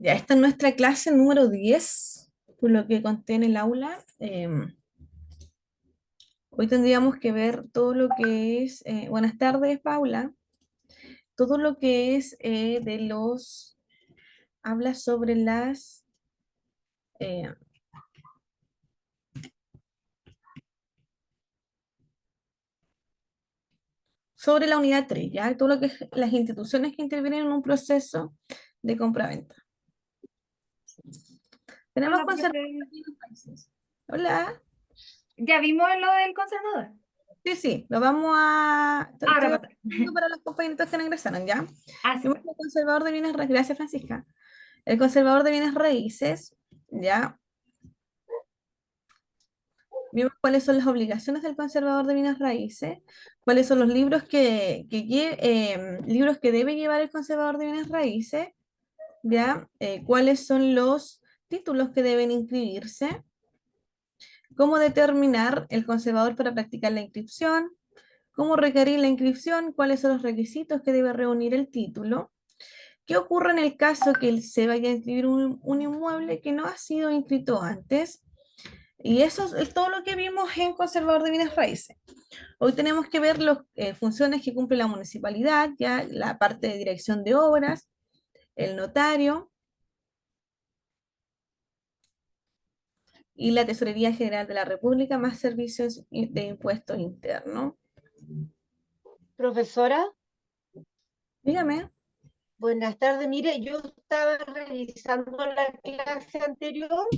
Ya, esta es nuestra clase número 10, por lo que conté en el aula. Hoy tendríamos que ver todo lo que es, buenas tardes, Paula, todo lo que es habla eh, sobre la unidad 3, ¿ya? Todo lo que es las instituciones que intervienen en un proceso de compraventa. Tenemos Hola, conservadores profe. de bienes raíces. Hola. ¿Ya vimos lo del conservador? Sí, sí, lo vamos a... Ahora Estoy pasa. hablando para los compañeritos que no ingresaron, ¿ya? Ah, Vimos súper. el conservador de bienes raíces. Gracias, Francisca. El conservador de bienes raíces, ¿ya? Vimos cuáles son las obligaciones del conservador de bienes raíces, cuáles son los libros que debe llevar el conservador de bienes raíces, ¿ya? Cuáles son los títulos que deben inscribirse, cómo determinar el conservador para practicar la inscripción, cómo requerir la inscripción, cuáles son los requisitos que debe reunir el título, qué ocurre en el caso que se vaya a inscribir un inmueble que no ha sido inscrito antes. Y eso es todo lo que vimos en Conservador de Bienes Raíces. Hoy tenemos que ver las funciones que cumple la municipalidad, ya la parte de dirección de obras, el notario y la Tesorería General de la República, más servicios de impuestos internos. Profesora, Dígame. buenas tardes. Mire, yo estaba revisando la clase anterior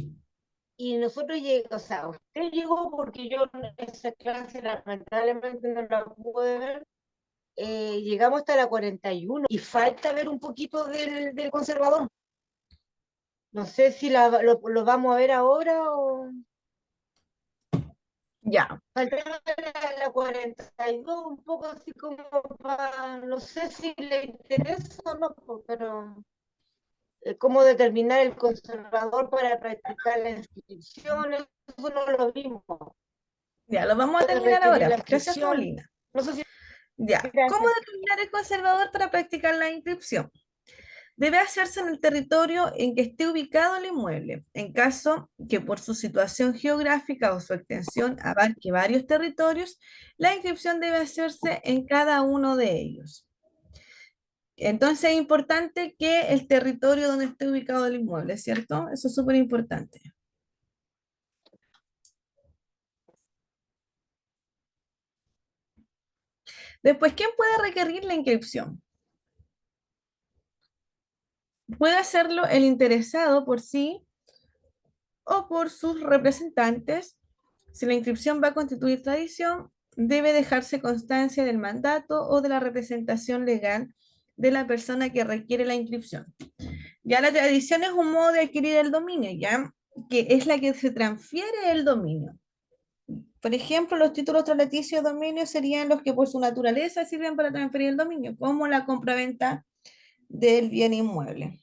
y nosotros llegamos, o sea, usted llegó porque yo en esa clase lamentablemente no la pude ver. Llegamos hasta la 41 y falta ver un poquito del conservador. No sé si lo vamos a ver ahora o Ya. falta la 42, un poco así como para, no sé si le interesa o no, pero cómo determinar el conservador para practicar las inscripciones, eso no lo vimos. Ya, lo vamos a Puede terminar requerir ahora. la Gracias, inscripción. Paulina. No sé si. Ya. ¿Cómo Gracias. determinar el conservador para practicar la inscripción? Debe hacerse en el territorio en que esté ubicado el inmueble, en caso que por su situación geográfica o su extensión abarque varios territorios, la inscripción debe hacerse en cada uno de ellos. Entonces es importante que el territorio donde esté ubicado el inmueble, ¿cierto? Eso es súper importante. Después, ¿quién puede requerir la inscripción? Puede hacerlo el interesado por sí o por sus representantes. Si la inscripción va a constituir tradición, debe dejarse constancia del mandato o de la representación legal de la persona que requiere la inscripción. Ya la tradición es un modo de adquirir el dominio, ya que es la que se transfiere el dominio. Por ejemplo, los títulos translaticios de dominio serían los que por su naturaleza sirven para transferir el dominio, como la compraventa del bien inmueble.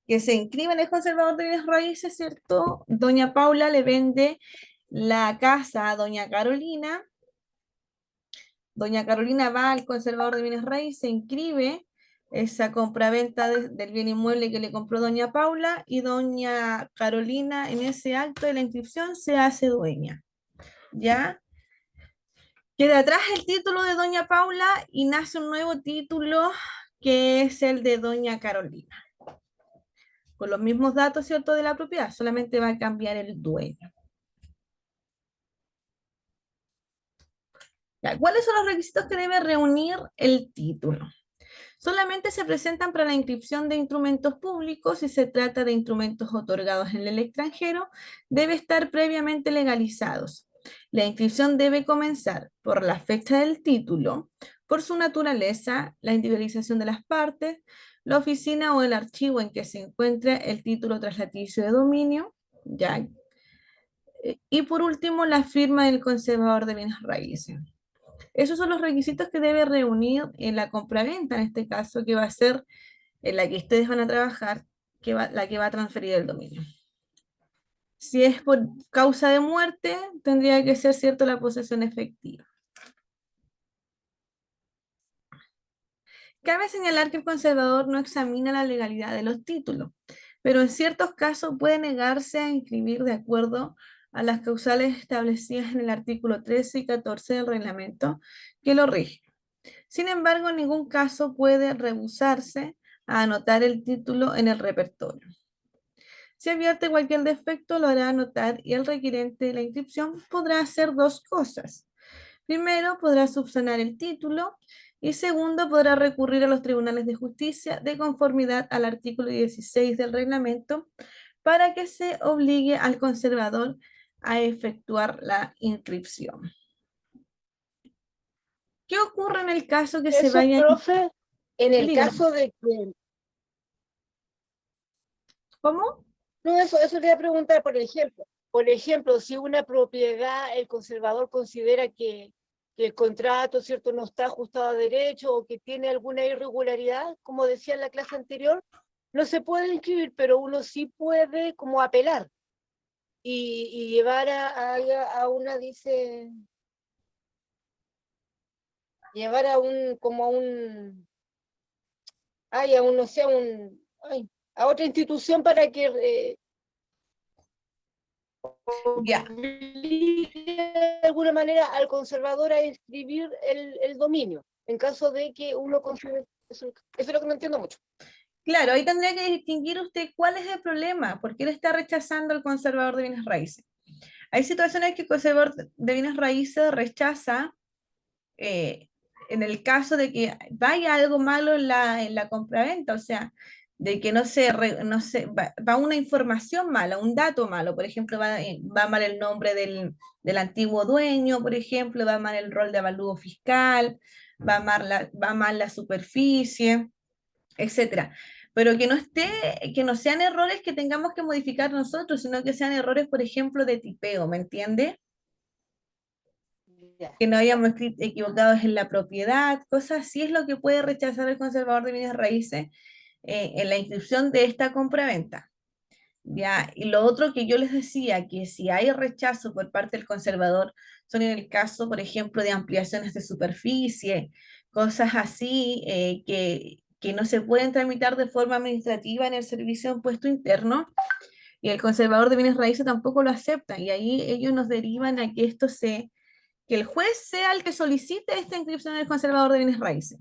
Que se inscribe en el conservador de bienes raíces, ¿cierto? Doña Paula le vende la casa a doña Carolina. Doña Carolina va al conservador de bienes raíces, se inscribe esa compraventa del bien inmueble que le compró doña Paula y doña Carolina en ese acto de la inscripción se hace dueña. ¿Ya? Queda atrás el título de doña Paula y nace un nuevo título que es el de doña Carolina. Con los mismos datos, ¿cierto?, de la propiedad, solamente va a cambiar el dueño. Ya, ¿cuáles son los requisitos que debe reunir el título? Solamente se presentan para la inscripción de instrumentos públicos. Si se trata de instrumentos otorgados en el extranjero, debe estar previamente legalizados. La inscripción debe comenzar por la fecha del título, por su naturaleza, la individualización de las partes, la oficina o el archivo en que se encuentra el título traslaticio de dominio, ya. Y por último, la firma del conservador de bienes raíces. Esos son los requisitos que debe reunir en la compraventa, en este caso, que va a ser en la que ustedes van a trabajar, la que va a transferir el dominio. Si es por causa de muerte, tendría que ser cierto la posesión efectiva. Cabe señalar que el conservador no examina la legalidad de los títulos, pero en ciertos casos puede negarse a inscribir de acuerdo a las causales establecidas en el artículo 13 y 14 del reglamento que lo rige. Sin embargo, en ningún caso puede rehusarse a anotar el título en el repertorio. Si advierte cualquier defecto, lo hará anotar y el requirente de la inscripción podrá hacer dos cosas. Primero, podrá subsanar el título y segundo, podrá recurrir a los tribunales de justicia de conformidad al artículo 16 del reglamento para que se obligue al conservador a efectuar la inscripción. ¿Qué ocurre en el caso que se Eso, vaya? profe, en el Diga, caso de que, ¿cómo? no, eso le voy a preguntar, por ejemplo, si una propiedad, el conservador considera que el contrato, ¿cierto?, no está ajustado a derecho o que tiene alguna irregularidad, como decía en la clase anterior, no se puede inscribir, pero uno sí puede como apelar y llevar a una, dice, llevar a un, como a un, ay, a un, no sé, a un, ay, a otra institución para que Ya, de alguna manera al conservador a inscribir el dominio, en caso de que uno considere, eso es lo que no entiendo mucho. claro, ahí tendría que distinguir usted cuál es el problema, por qué le está rechazando el conservador de bienes raíces. Hay situaciones que el conservador de bienes raíces rechaza eh, en el caso de que vaya algo malo en la compraventa, o sea, de que no se va una información mala, un dato malo, por ejemplo, va mal el nombre del antiguo dueño, por ejemplo, va mal el rol de avalúo fiscal, va mal la superficie, etcétera. Pero que no esté, que no sean errores que tengamos que modificar nosotros, sino que sean errores, por ejemplo, de tipeo, ¿me entiende? Ya. Que no hayamos equivocados en la propiedad, cosas así es lo que puede rechazar el conservador de bienes raíces en la inscripción de esta compraventa. ¿Ya? Y lo otro que yo les decía, que si hay rechazo por parte del conservador, son en el caso, por ejemplo, de ampliaciones de superficie, cosas así que no se pueden tramitar de forma administrativa en el servicio de impuesto interno, y el conservador de bienes raíces tampoco lo acepta, y ahí ellos nos derivan a que que el juez sea el que solicite esta inscripción en el conservador de bienes raíces.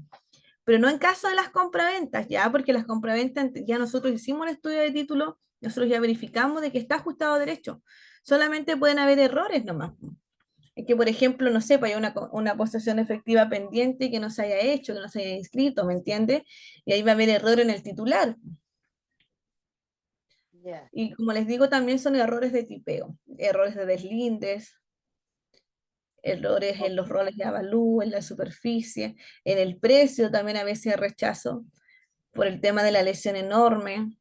Pero no en caso de las compraventas, ya, porque las compraventas, ya nosotros hicimos el estudio de título, nosotros ya verificamos de que está ajustado a derecho. Solamente pueden haber errores nomás. Es que, por ejemplo, no sé, pues hay una posesión efectiva pendiente que no se haya hecho, que no se haya inscrito, ¿me entiendes? Y ahí va a haber error en el titular. Ya. Y como les digo, también son errores de tipeo, errores de deslindes, errores en los roles de avalúo, en la superficie, en el precio también a veces hay rechazo por el tema de la lesión enorme.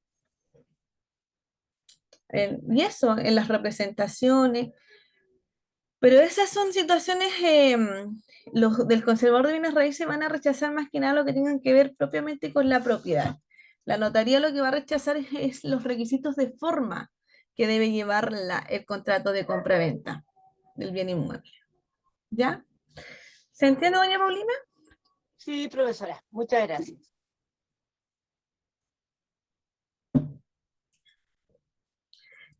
Y eso, en las representaciones. Pero esas son situaciones, los del conservador de bienes raíces van a rechazar más que nada lo que tengan que ver propiamente con la propiedad. La notaría lo que va a rechazar es los requisitos de forma que debe llevar el contrato de compraventa del bien inmueble. ¿Ya? ¿Se entiende, doña Paulina? Sí, profesora, muchas gracias.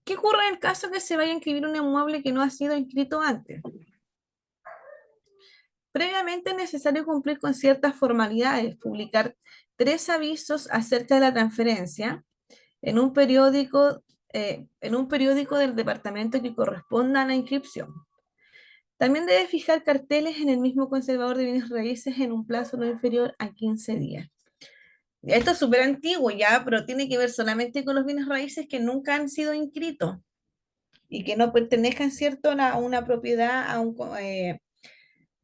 ¿Qué ocurre en el caso que se vaya a inscribir un inmueble que no ha sido inscrito antes? Previamente es necesario cumplir con ciertas formalidades, publicar 3 avisos acerca de la transferencia en un periódico del departamento que corresponda a la inscripción. También debe fijar carteles en el mismo conservador de bienes raíces en un plazo no inferior a 15 días. Esto es súper antiguo ya, pero tiene que ver solamente con los bienes raíces que nunca han sido inscritos y que no pertenezcan, ¿cierto?, a una propiedad,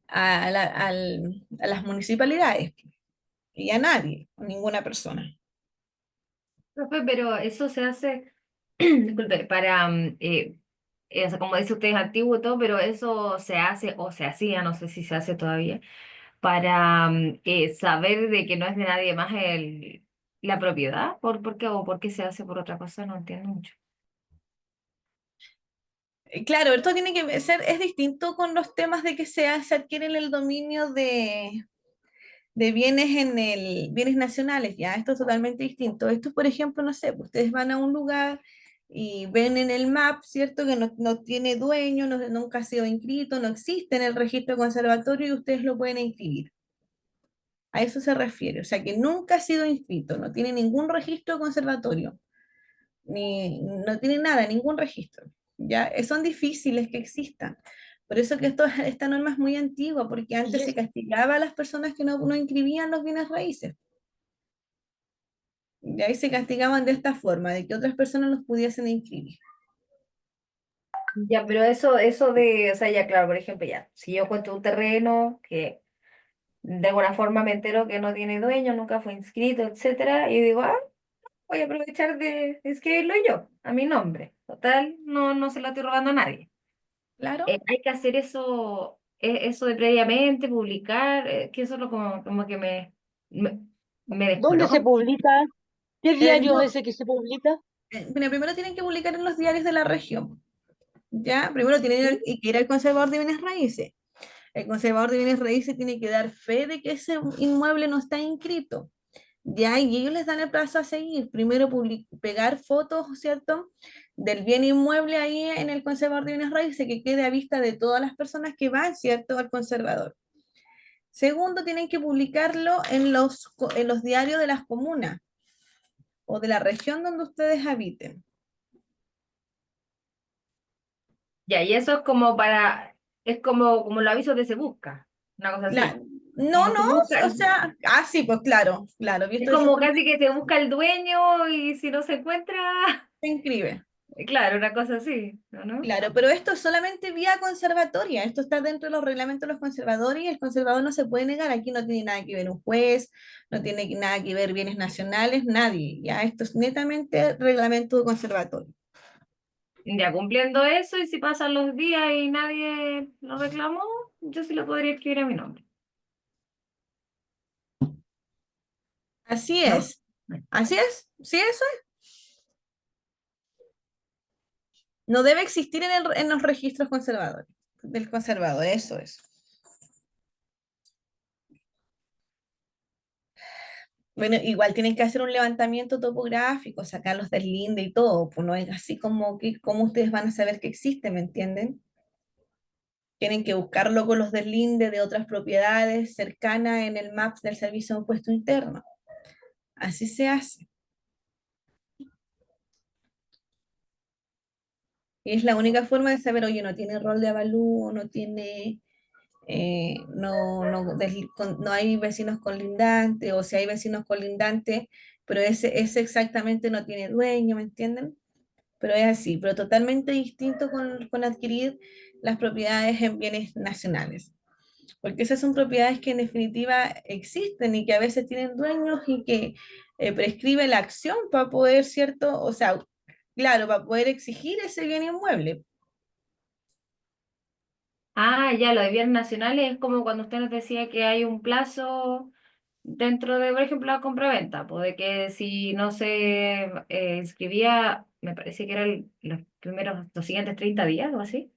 a las municipalidades y a nadie, a ninguna persona. Profe, pero eso se hace, disculpe, para, o sea, como dice usted, es antiguo y todo, pero eso se hace o se hacía, no sé si se hace todavía, para saber de que no es de nadie más la propiedad. ¿Por qué o por qué se hace por otra cosa? No entiendo mucho. Claro, esto tiene que ser, es distinto con los temas de que se adquiere el dominio de bienes en el, bienes nacionales, ya, esto es totalmente distinto. Esto, por ejemplo, no sé, pues, ustedes van a un lugar y ven en el map, ¿cierto? Que no tiene dueño, nunca ha sido inscrito, no existe en el registro conservatorio y ustedes lo pueden inscribir. A eso se refiere, o sea que nunca ha sido inscrito, no tiene ningún registro conservatorio, ni no tiene nada, ningún registro. Ya, son difíciles que existan. Por eso que esta norma es muy antigua, porque Y antes se es, castigaba a las personas que no inscribían los bienes raíces. Y ahí se castigaban de esta forma, de que otras personas los pudiesen inscribir. Ya, pero eso de, o sea, ya claro, por ejemplo, ya, si yo encuentro un terreno que de alguna forma me entero que no tiene dueño, nunca fue inscrito, etcétera, y digo, ah, voy a aprovechar de inscribirlo yo, a mi nombre. Total, no se lo estoy robando a nadie. Claro, Hay que hacer eso, eso de previamente, publicar, que eso es lo como que me, me ¿dónde se descoloca. publica? ¿Qué diario no, es ese que se publica? mira, primero tienen que publicar en los diarios de la región. Ya, primero tienen ¿Sí? que ir al conservador de bienes raíces. El conservador de bienes raíces tiene que dar fe de que ese inmueble no está inscrito. Ya, y ellos les dan el plazo a seguir. Primero pegar fotos, ¿cierto? Del bien inmueble ahí en el conservador de bienes raíces, que quede a vista de todas las personas que van, ¿cierto? Al conservador. Segundo, tienen que publicarlo en los diarios de las comunas o de la región donde ustedes habiten. Ya, y eso es como para, es como los avisos de Se Busca, una cosa La, así. no, Como no, se busca, o sea, sí, pues claro, claro, es visto de esa como forma casi que se busca el dueño y si no se encuentra, se inscribe. claro, una cosa así, ¿no? Claro, pero esto es solamente vía conservatoria, esto está dentro de los reglamentos de los conservadores y el conservador no se puede negar, aquí no tiene nada que ver un juez, no tiene nada que ver bienes nacionales, nadie, ya esto es netamente reglamento conservatorio. Ya cumpliendo eso, y si pasan los días y nadie lo reclamó, yo sí lo podría escribir a mi nombre, Así ¿no? es, así es, sí, eso es. No debe existir en los registros conservadores, del conservador, eso es. Bueno, igual tienen que hacer un levantamiento topográfico, sacar los deslindes y todo, pues no es así como que cómo ustedes van a saber que existe, ¿me entienden? Tienen que buscarlo con los deslindes de otras propiedades cercanas en el MAPS del Servicio de Impuesto Interno. Así se hace. Y es la única forma de saber, oye, no tiene rol de avalúo, no tiene, no hay vecinos colindantes, o si hay vecinos colindantes, pero ese exactamente no tiene dueño, ¿me entienden? Pero es así, pero totalmente distinto con adquirir las propiedades en bienes nacionales, porque esas son propiedades que en definitiva existen y que a veces tienen dueños y que prescribe la acción para poder, ¿cierto? O sea, claro, para poder exigir ese bien inmueble. Ah, ya, lo de bienes nacionales es como cuando usted nos decía que hay un plazo dentro de, por ejemplo, la compraventa, pues de que si no se inscribía, me parece que eran los siguientes 30 días o así,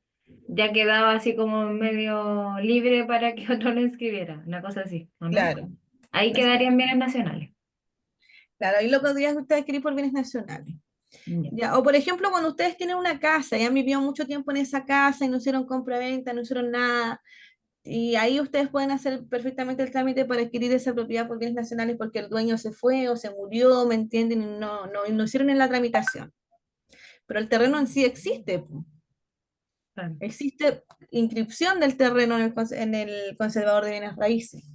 ya quedaba así como medio libre para que otro lo inscribiera, una cosa así, ¿o no? Claro, Ahí así. quedarían bienes nacionales. Claro, ahí lo podrían ustedes adquirir por bienes nacionales. Ya. Ya, o por ejemplo, cuando ustedes tienen una casa y han vivido mucho tiempo en esa casa y no hicieron compraventa, no hicieron nada, y ahí ustedes pueden hacer perfectamente el trámite para adquirir esa propiedad por bienes nacionales porque el dueño se fue o se murió, ¿me entienden? Y no hicieron en la tramitación. Pero el terreno en sí existe, po. Claro. Existe inscripción del terreno en el conservador de bienes raíces.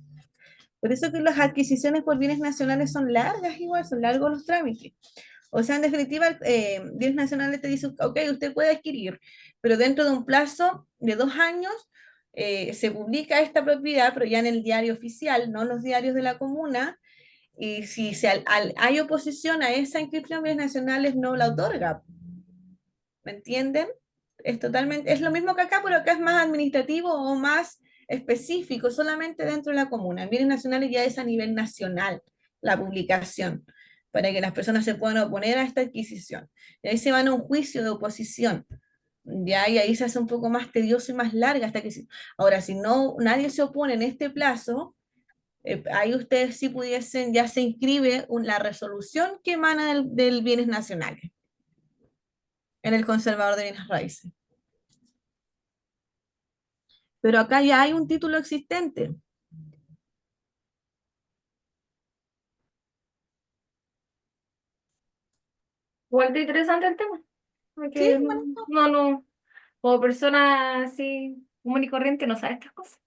Por eso que las adquisiciones por bienes nacionales son largas, igual, son largos los trámites. O sea, en definitiva, bienes nacionales te dice, ok, usted puede adquirir, pero dentro de un plazo de 2 años se publica esta propiedad, pero ya en el diario oficial, no en los diarios de la comuna, y si hay oposición a esa inscripción, bienes nacionales no la otorga. ¿Me entienden? Es lo mismo que acá, pero acá es más administrativo o más específico, solamente dentro de la comuna. En bienes nacionales ya es a nivel nacional la publicación, para que las personas se puedan oponer a esta adquisición. Y ahí se van a un juicio de oposición, ya, y ahí se hace un poco más tedioso y más larga hasta que... Ahora, si no, nadie se opone en este plazo, Ahí ustedes sí pudiesen, ya se inscribe la resolución que emana del bienes nacionales en el conservador de bienes raíces. Pero acá ya hay un título existente. Igual de interesante el tema, Sí, porque bueno. no, como persona así común y corriente no sabe estas cosas.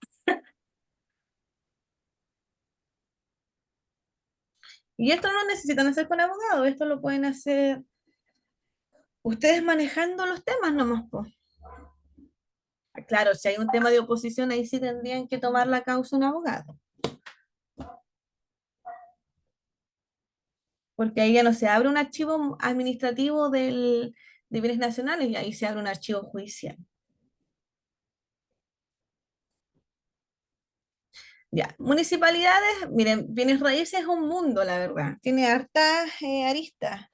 Y esto no necesitan hacer con abogado, esto lo pueden hacer ustedes manejando los temas nomás, po. Claro, si hay un tema de oposición, ahí sí tendrían que tomar la causa un abogado, porque ahí ya no se abre un archivo administrativo de bienes nacionales, y ahí se abre un archivo judicial. Ya, municipalidades, miren, bienes raíces es un mundo, la verdad. Tiene hartas aristas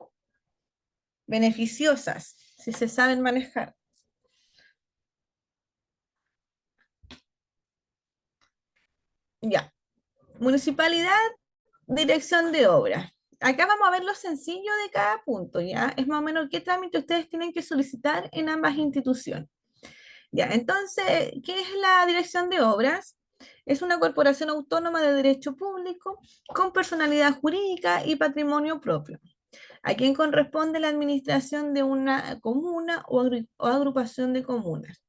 beneficiosas, si se saben manejar. Ya, municipalidad, dirección de obras. Acá vamos a ver lo sencillo de cada punto, ¿ya? Es más o menos qué trámite ustedes tienen que solicitar en ambas instituciones. Ya, entonces, ¿qué es la dirección de obras? Es una corporación autónoma de derecho público con personalidad jurídica y patrimonio propio, a quien corresponde la administración de una comuna o agrupación de comunas,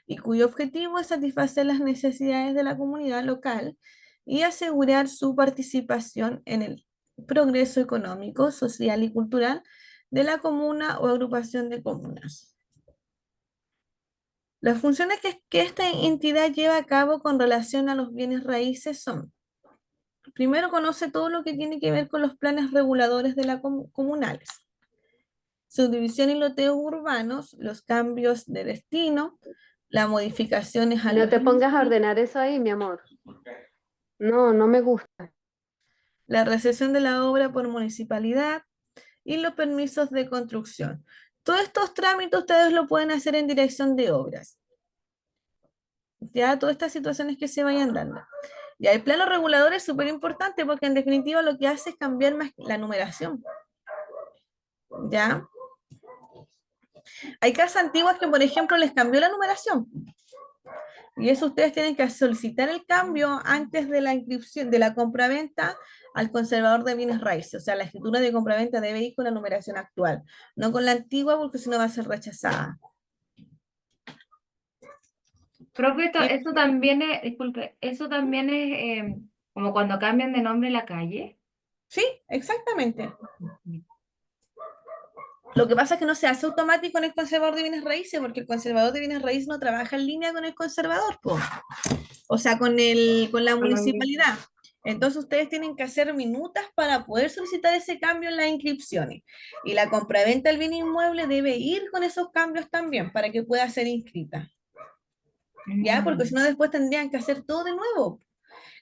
y cuyo objetivo es satisfacer las necesidades de la comunidad local y asegurar su participación en el progreso económico, social y cultural de la comuna o agrupación de comunas. Las funciones que esta entidad lleva a cabo con relación a los bienes raíces son: primero, conoce todo lo que tiene que ver con los planes reguladores de la comunales, subdivisión y loteos urbanos, los cambios de destino, las modificaciones a No los te pongas a límites, ordenar eso ahí, mi amor. No, no me gusta. la recepción de la obra por municipalidad y los permisos de construcción. Todos estos trámites ustedes lo pueden hacer en dirección de obras. Ya todas estas situaciones que se vayan dando. Ya el plano regulador es súper importante porque en definitiva lo que hace es cambiar más la numeración. ¿Ya? Hay casas antiguas que, por ejemplo, les cambió la numeración. Y eso ustedes tienen que solicitar el cambio antes de la inscripción, de la compraventa al conservador de bienes raíces. O sea, la escritura de compraventa debe ir con la numeración actual, no con la antigua, porque si no va a ser rechazada. Profe, Y eso también es, disculpe, eso también es como cuando cambian de nombre la calle. sí, exactamente. Lo que pasa es que no se hace automático en el conservador de bienes raíces, porque el conservador de bienes raíces no trabaja en línea con el conservador, po. O sea, con la municipalidad. Entonces ustedes tienen que hacer minutas para poder solicitar ese cambio en las inscripciones. Y la compraventa del bien inmueble debe ir con esos cambios también para que pueda ser inscrita. ¿Ya? Porque si Mm, no, después tendrían que hacer todo de nuevo.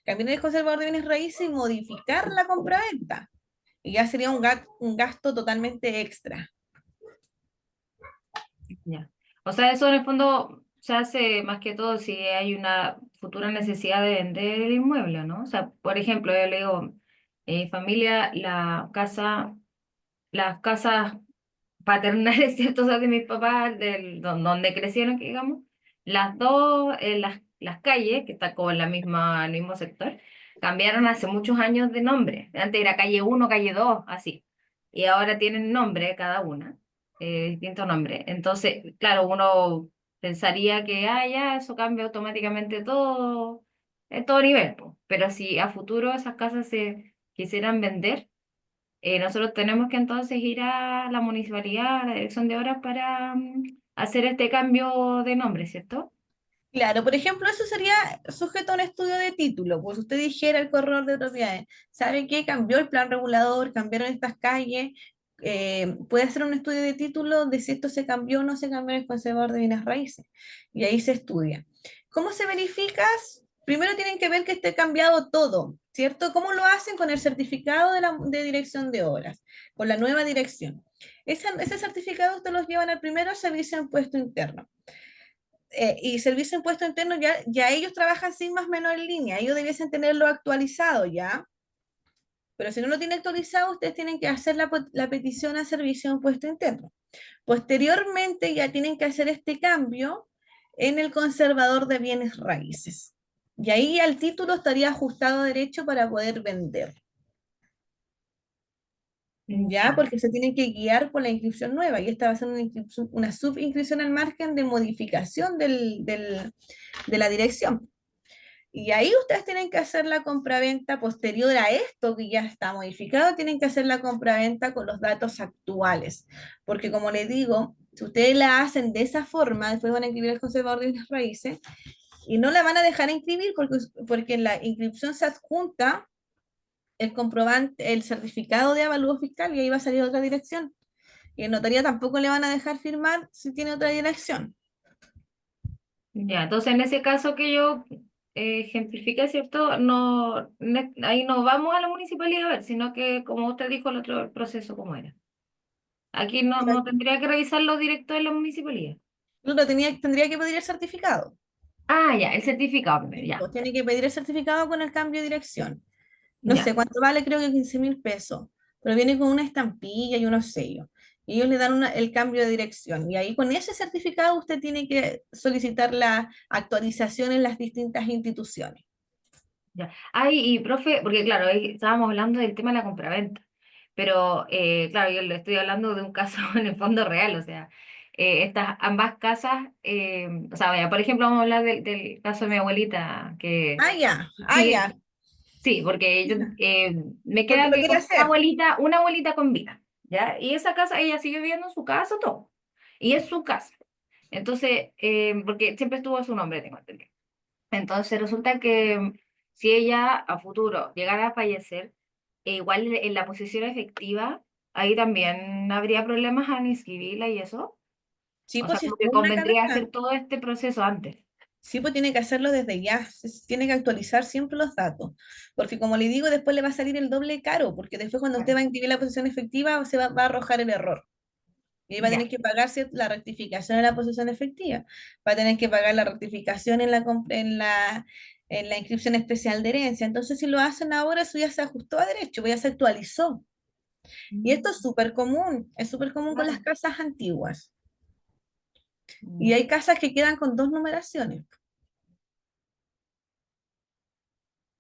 Cambiar el conservador de bienes raíces y modificar la compraventa. Y ya sería un gasto totalmente extra. ya. O sea, eso en el fondo se hace más que todo si hay una futura necesidad de vender el inmueble, ¿no? O sea, por ejemplo, yo le digo, familia, las casas paternales, ¿cierto? O sea, de mis papás, donde crecieron, que digamos, las dos, las calles, que están como en el mismo sector, cambiaron hace muchos años de nombre. Antes era calle uno, calle 2 así. Y ahora tienen nombre cada una, distinto nombre. Entonces, claro, uno pensaría que, ya, eso cambia automáticamente todo, en todo nivel, po. Pero si a futuro esas casas se quisieran vender, nosotros tenemos que entonces ir a la municipalidad, a la dirección de obras para hacer este cambio de nombre, ¿cierto? Claro, por ejemplo, eso sería sujeto a un estudio de título. Pues usted dijera al corredor de propiedades, ¿sabe qué? Cambió el plan regulador, cambiaron estas calles. Puede hacer un estudio de título de si esto se cambió o no se cambió en el conservador de bienes raíces. Y ahí se estudia. ¿Cómo se verifica? Primero tienen que ver que esté cambiado todo, ¿cierto? ¿Cómo lo hacen? Con el certificado de dirección de obras, con la nueva dirección. Ese certificado usted los llevan al primero servicio de impuesto interno. y Servicio de Impuesto Interno ya ellos trabajan sin más o menos en línea, ellos debiesen tenerlo actualizado ya, pero si no lo tienen actualizado, ustedes tienen que hacer la petición a Servicio de Impuesto Interno. Posteriormente ya tienen que hacer este cambio en el conservador de bienes raíces. Y ahí ya el título estaría ajustado a derecho para poder vender. Ya, Ya. porque se tienen que guiar por la inscripción nueva y esta va a ser una subinscripción al margen de modificación de la dirección. Y ahí ustedes tienen que hacer la compraventa posterior a esto que ya está modificado, tienen que hacer la compraventa con los datos actuales. Porque como les digo, si ustedes la hacen de esa forma, después van a inscribir al conservador de bienes raíces y no la van a dejar inscribir porque en la inscripción se adjunta el comprobante, el certificado de avalúo fiscal y ahí va a salir otra dirección. Y en notaría tampoco le van a dejar firmar si tiene otra dirección. Ya, entonces en ese caso que yo ejemplifique, ¿cierto? No, ahí no vamos a la municipalidad a ver, sino que como usted dijo el otro proceso, ¿cómo era? Aquí no tendría que revisarlo directo en la municipalidad. Claro, tendría que pedir el certificado. Ah, ya, el certificado primero, Sí, ya, pues tiene que pedir el certificado con el cambio de dirección. No sé ya, cuánto vale, creo que 15.000 pesos, pero viene con una estampilla y unos sellos. Y ellos le dan el cambio de dirección. Y ahí con ese certificado usted tiene que solicitar la actualización en las distintas instituciones. ya. Ay, y profe, porque claro, ahí estábamos hablando del tema de la compraventa, pero claro, yo le estoy hablando de un caso en el fondo real, o sea, estas ambas casas, o sea, vaya, por ejemplo, vamos a hablar del caso de mi abuelita, que Ah, ya, ah, sigue. ya. Sí, porque yo, me Porque queda lo que quiere con hacer. una abuelita con vida, ¿ya? Y esa casa, ella sigue viviendo en su casa, todo. Y es su casa. Entonces, porque siempre estuvo a su nombre, tengo entendido. Entonces, resulta que si ella a futuro llegara a fallecer, igual en la posición efectiva, ahí también habría problemas al inscribirla y eso. Sí, O pues sea, si como que estuvo una convendría cadena. hacer todo este proceso antes. Sí, pues tiene que hacerlo desde ya, tiene que actualizar siempre los datos, porque como le digo, después le va a salir el doble caro, porque después cuando usted Claro. va a inscribir la posición efectiva, va a arrojar el error. Y ahí va a tener Ya. que pagar la rectificación de la posición efectiva, va a tener que pagar la rectificación en la inscripción especial de herencia. Entonces, si lo hacen ahora, eso ya se ajustó a derecho, pues ya se actualizó. Y esto es súper común con las Claro. casas antiguas. Y Ya, hay casas que quedan con dos numeraciones,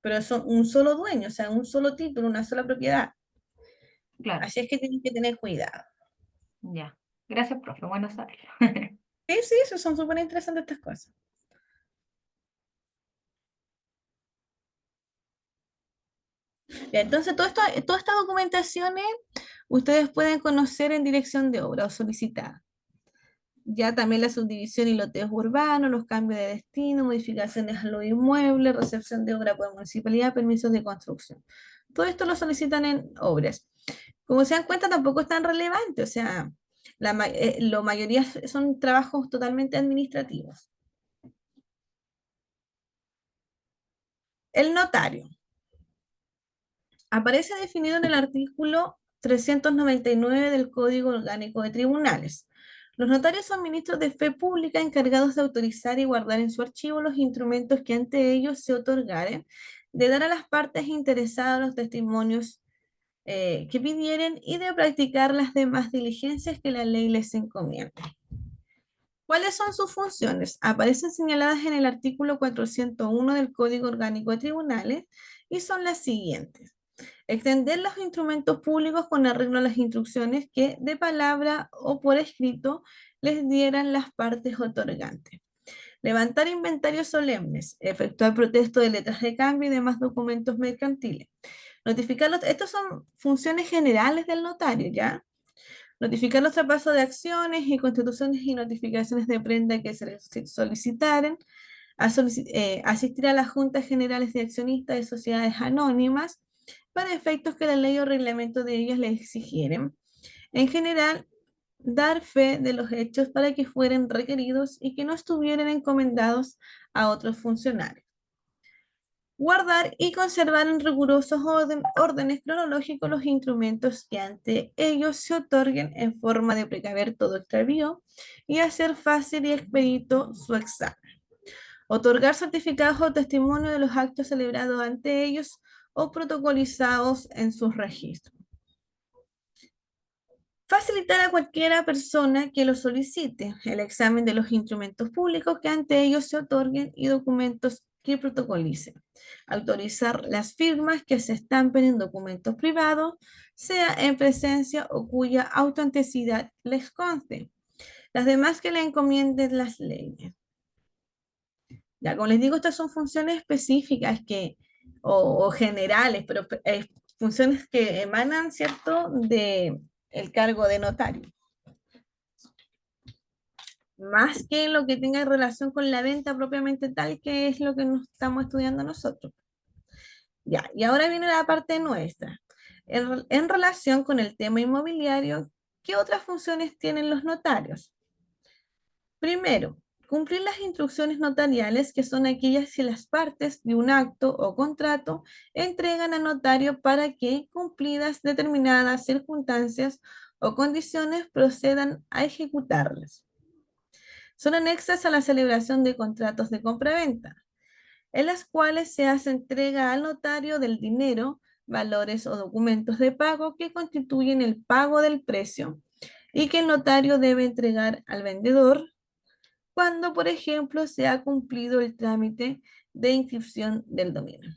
pero son un solo dueño, o sea, un solo título, una sola propiedad. claro. Así es que tienen que tener cuidado. Ya. Gracias, profe. Bueno saberlo. Sí, sí, eso son súper interesantes estas cosas. Ya, entonces, toda esta documentaciones ustedes pueden conocer en dirección de obra o solicitar. Ya también la subdivisión y loteos urbanos, los cambios de destino, modificaciones a los inmuebles, recepción de obra por municipalidad, permisos de construcción. Todo esto lo solicitan en obras. Como se dan cuenta, tampoco es tan relevante, o sea, la mayoría son trabajos totalmente administrativos. El notario aparece definido en el artículo 399 del Código Orgánico de Tribunales. Los notarios son ministros de fe pública encargados de autorizar y guardar en su archivo los instrumentos que ante ellos se otorgaren, de dar a las partes interesadas los testimonios que pidieren y de practicar las demás diligencias que la ley les encomienda. ¿Cuáles son sus funciones? Aparecen señaladas en el artículo 401 del Código Orgánico de Tribunales y son las siguientes: extender los instrumentos públicos con arreglo a las instrucciones que de palabra o por escrito les dieran las partes otorgantes. Levantar inventarios solemnes, efectuar protesto de letras de cambio y demás documentos mercantiles. Notificarlos, estas son funciones generales del notario, ¿ya? Notificar los traspasos de acciones y constituciones y notificaciones de prenda que se les solicitaren, asistir a las juntas generales de accionistas de sociedades anónimas para efectos que la ley o reglamento de ellas les exigieren. En general, dar fe de los hechos para que fueran requeridos y que no estuvieran encomendados a otros funcionarios. guardar y conservar en rigurosos órdenes cronológicos los instrumentos que ante ellos se otorguen en forma de precaver todo extravío y hacer fácil y expedito su examen. Otorgar certificados o testimonio de los actos celebrados ante ellos o protocolizados en sus registros. Facilitar a cualquiera persona que lo solicite el examen de los instrumentos públicos que ante ellos se otorguen y documentos que protocolicen. Autorizar las firmas que se estampen en documentos privados, sea en presencia o cuya autenticidad les conste. Las demás que le encomienden las leyes. Ya, como les digo, estas son funciones específicas o generales, pero funciones que emanan, ¿cierto?, de el cargo de notario. Más que lo que tenga relación con la venta propiamente tal, que es lo que nos estamos estudiando nosotros. Ya, y ahora viene la parte nuestra. En relación con el tema inmobiliario, ¿qué otras funciones tienen los notarios? Primero, cumplir las instrucciones notariales, que son aquellas que las partes de un acto o contrato entregan al notario para que, cumplidas determinadas circunstancias o condiciones, procedan a ejecutarlas. Son anexas a la celebración de contratos de compraventa, en las cuales se hace entrega al notario del dinero, valores o documentos de pago que constituyen el pago del precio y que el notario debe entregar al vendedor cuando, por ejemplo, se ha cumplido el trámite de inscripción del dominio.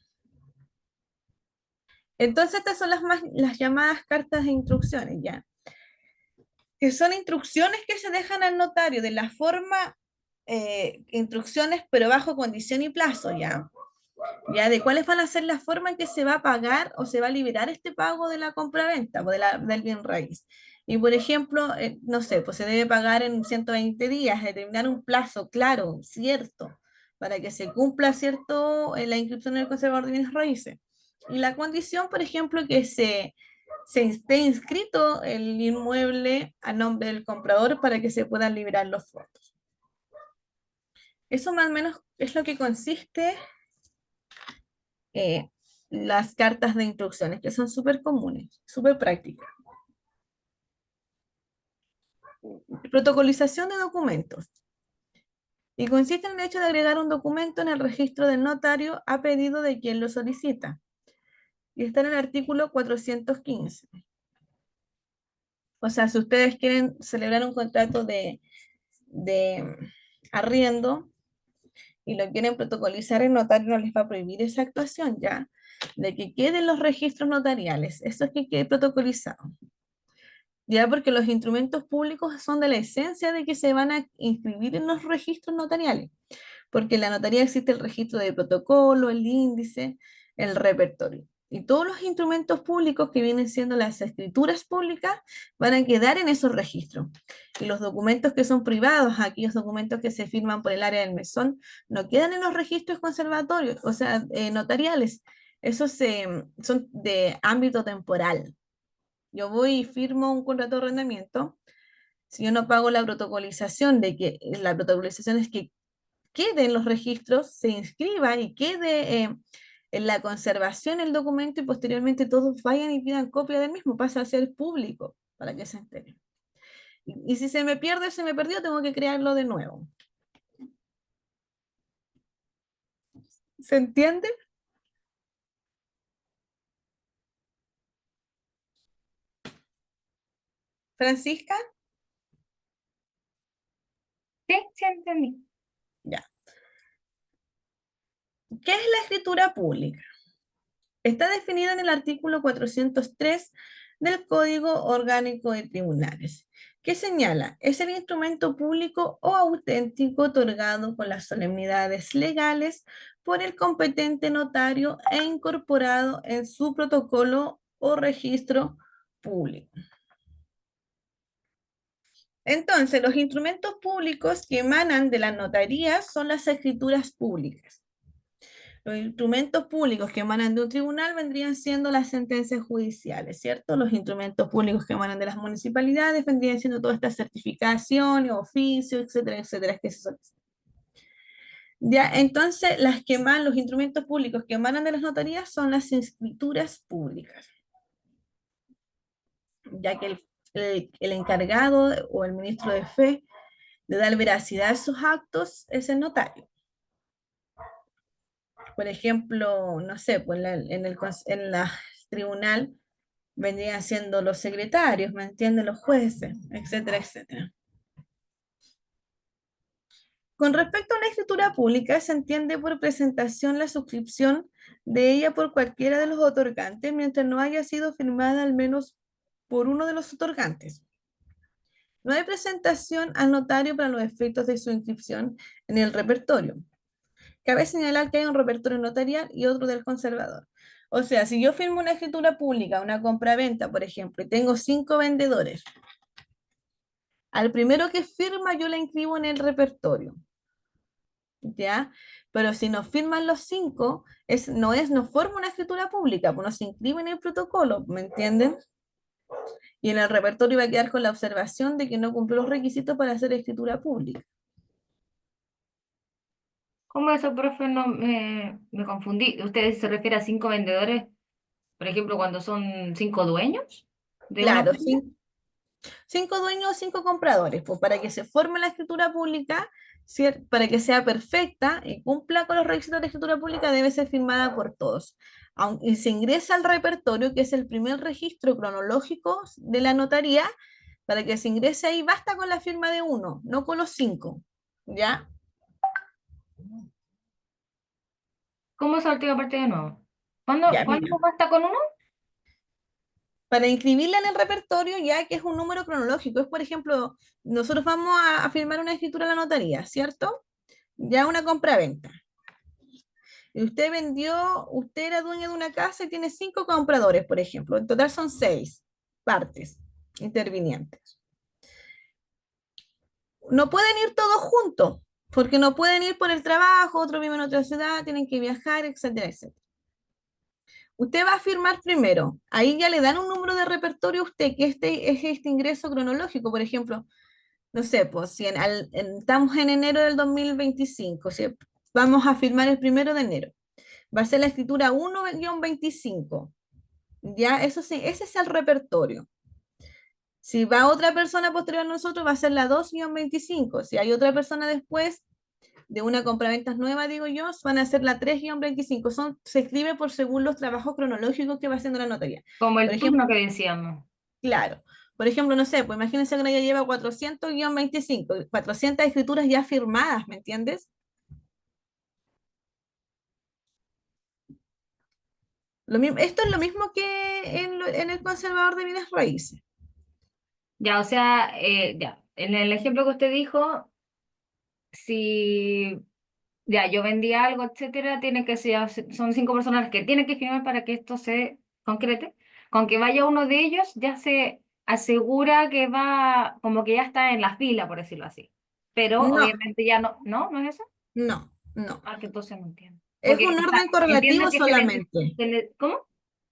Entonces, estas son las llamadas cartas de instrucciones, ¿ya? Que son instrucciones que se dejan al notario de la forma, instrucciones, pero bajo condición y plazo, ¿ya? ¿Ya? De cuáles van a ser la forma en que se va a pagar o se va a liberar este pago de la compraventa o del bien raíz. Y por ejemplo, no sé, pues se debe pagar en 120 días, determinar un plazo claro, cierto, para que se cumpla, cierto, la inscripción en el conservador de bienes raíces. Y la condición, por ejemplo, que se esté inscrito el inmueble a nombre del comprador para que se puedan liberar los fondos. Eso más o menos es lo que consiste las cartas de instrucciones, que son súper comunes, súper prácticas. Protocolización de documentos. Y consiste en el hecho de agregar un documento en el registro del notario a pedido de quien lo solicita. Y está en el artículo 415. O sea, si ustedes quieren celebrar un contrato de arriendo y lo quieren protocolizar, el notario no les va a prohibir esa actuación ya, de que queden los registros notariales. Eso es que quede protocolizado. Ya, porque los instrumentos públicos son de la esencia de que se van a inscribir en los registros notariales, porque en la notaría existe el registro de protocolo, el índice, el repertorio. Y todos los instrumentos públicos que vienen siendo las escrituras públicas van a quedar en esos registros. Y los documentos que son privados, aquellos documentos que se firman por el área del mesón, no quedan en los registros conservatorios, o sea, notariales. Esos son de ámbito temporal. Yo voy y firmo un contrato de arrendamiento. Si yo no pago la protocolización, de que la protocolización es que quede en los registros, se inscriba y quede en la conservación el documento y posteriormente todos vayan y pidan copia del mismo, pasa a ser público para que se enteren. Y si se me pierde o se me perdió, tengo que crearlo de nuevo. ¿Se entiende? Francisca, Sí, sí, entendí. ya. ¿Qué es la escritura pública? Está definida en el artículo 403 del Código Orgánico de Tribunales, que señala, es el instrumento público o auténtico otorgado con las solemnidades legales por el competente notario e incorporado en su protocolo o registro público. Entonces, los instrumentos públicos que emanan de las notarías son las escrituras públicas. Los instrumentos públicos que emanan de un tribunal vendrían siendo las sentencias judiciales, ¿cierto? Los instrumentos públicos que emanan de las municipalidades vendrían siendo todas estas certificaciones, oficios, etcétera, etcétera, que se solicitan. Ya, entonces, los instrumentos públicos que emanan de las notarías son las escrituras públicas, ya que el encargado o el ministro de fe de dar veracidad a esos actos es el notario. Por ejemplo, no sé, pues en la tribunal vendrían siendo los secretarios, ¿me entienden? Los jueces, etcétera, etcétera. Con respecto a una escritura pública, se entiende por presentación la suscripción de ella por cualquiera de los otorgantes, mientras no haya sido firmada al menos por uno de los otorgantes. No hay presentación al notario para los efectos de su inscripción en el repertorio. Cabe señalar que hay un repertorio notarial y otro del conservador. O sea, si yo firmo una escritura pública, una compraventa, por ejemplo, y tengo 5 vendedores, al primero que firma yo la inscribo en el repertorio, ¿ya? Pero si no firman los 5, no forma una escritura pública, pues no se inscribe en el protocolo, ¿me entienden? Y en el repertorio va a quedar con la observación de que no cumplió los requisitos para hacer escritura pública. ¿Cómo eso, profe? No me confundí. ¿Usted se refiere a 5 vendedores, por ejemplo, cuando son 5 dueños de una Claro, propiedad? 5 dueños o 5 compradores, pues para que se forme la escritura pública, para que sea perfecta y cumpla con los requisitos de escritura pública, debe ser firmada por todos. Y se ingresa al repertorio, que es el primer registro cronológico de la notaría, para que se ingrese ahí, basta con la firma de uno, no con los 5, ¿ya? ¿Cómo es la última parte de nuevo? Ya, ¿Cuándo mira. basta con uno? Para inscribirla en el repertorio, ya que es un número cronológico, es por ejemplo, nosotros vamos a firmar una escritura en la notaría, ¿cierto? Ya una compra-venta. Y usted era dueño de una casa y tiene 5 compradores, por ejemplo. En total son 6 partes intervinientes. No pueden ir todos juntos, porque no pueden ir por el trabajo, otro vive en otra ciudad, tienen que viajar, etcétera, etcétera. Usted va a firmar primero. Ahí ya le dan un número de repertorio a usted, que es este ingreso cronológico. Por ejemplo, no sé, pues si estamos en enero del 2025, si vamos a firmar el 1 de enero, va a ser la escritura 1-25. Ya, eso sí, ese es el repertorio. Si va otra persona posterior a nosotros, va a ser la 2-25. Si hay otra persona después de una compraventas nueva, digo yo, van a ser la 3-25. Se escribe por según los trabajos cronológicos que va haciendo la notaría. Como Por el turno ejemplo, que decíamos. claro. Por ejemplo, no sé, pues imagínense que una ya lleva 400-25, 400 escrituras ya firmadas, ¿me entiendes? Esto es lo mismo que en el conservador de bienes raíces. Ya, o sea, ya, en el ejemplo que usted dijo, si ya yo vendí algo, etcétera, tiene que ser, son 5 personas las que tienen que firmar para que esto se concrete. Con que vaya uno de ellos, ya se asegura que va, como que ya está en la fila, por decirlo así. Pero No, obviamente ya no, ¿no? ¿No es eso? no, no. Ah, que entonces no entiendo. Es Porque, un o sea, orden entiendo correlativo que solamente. ¿cómo?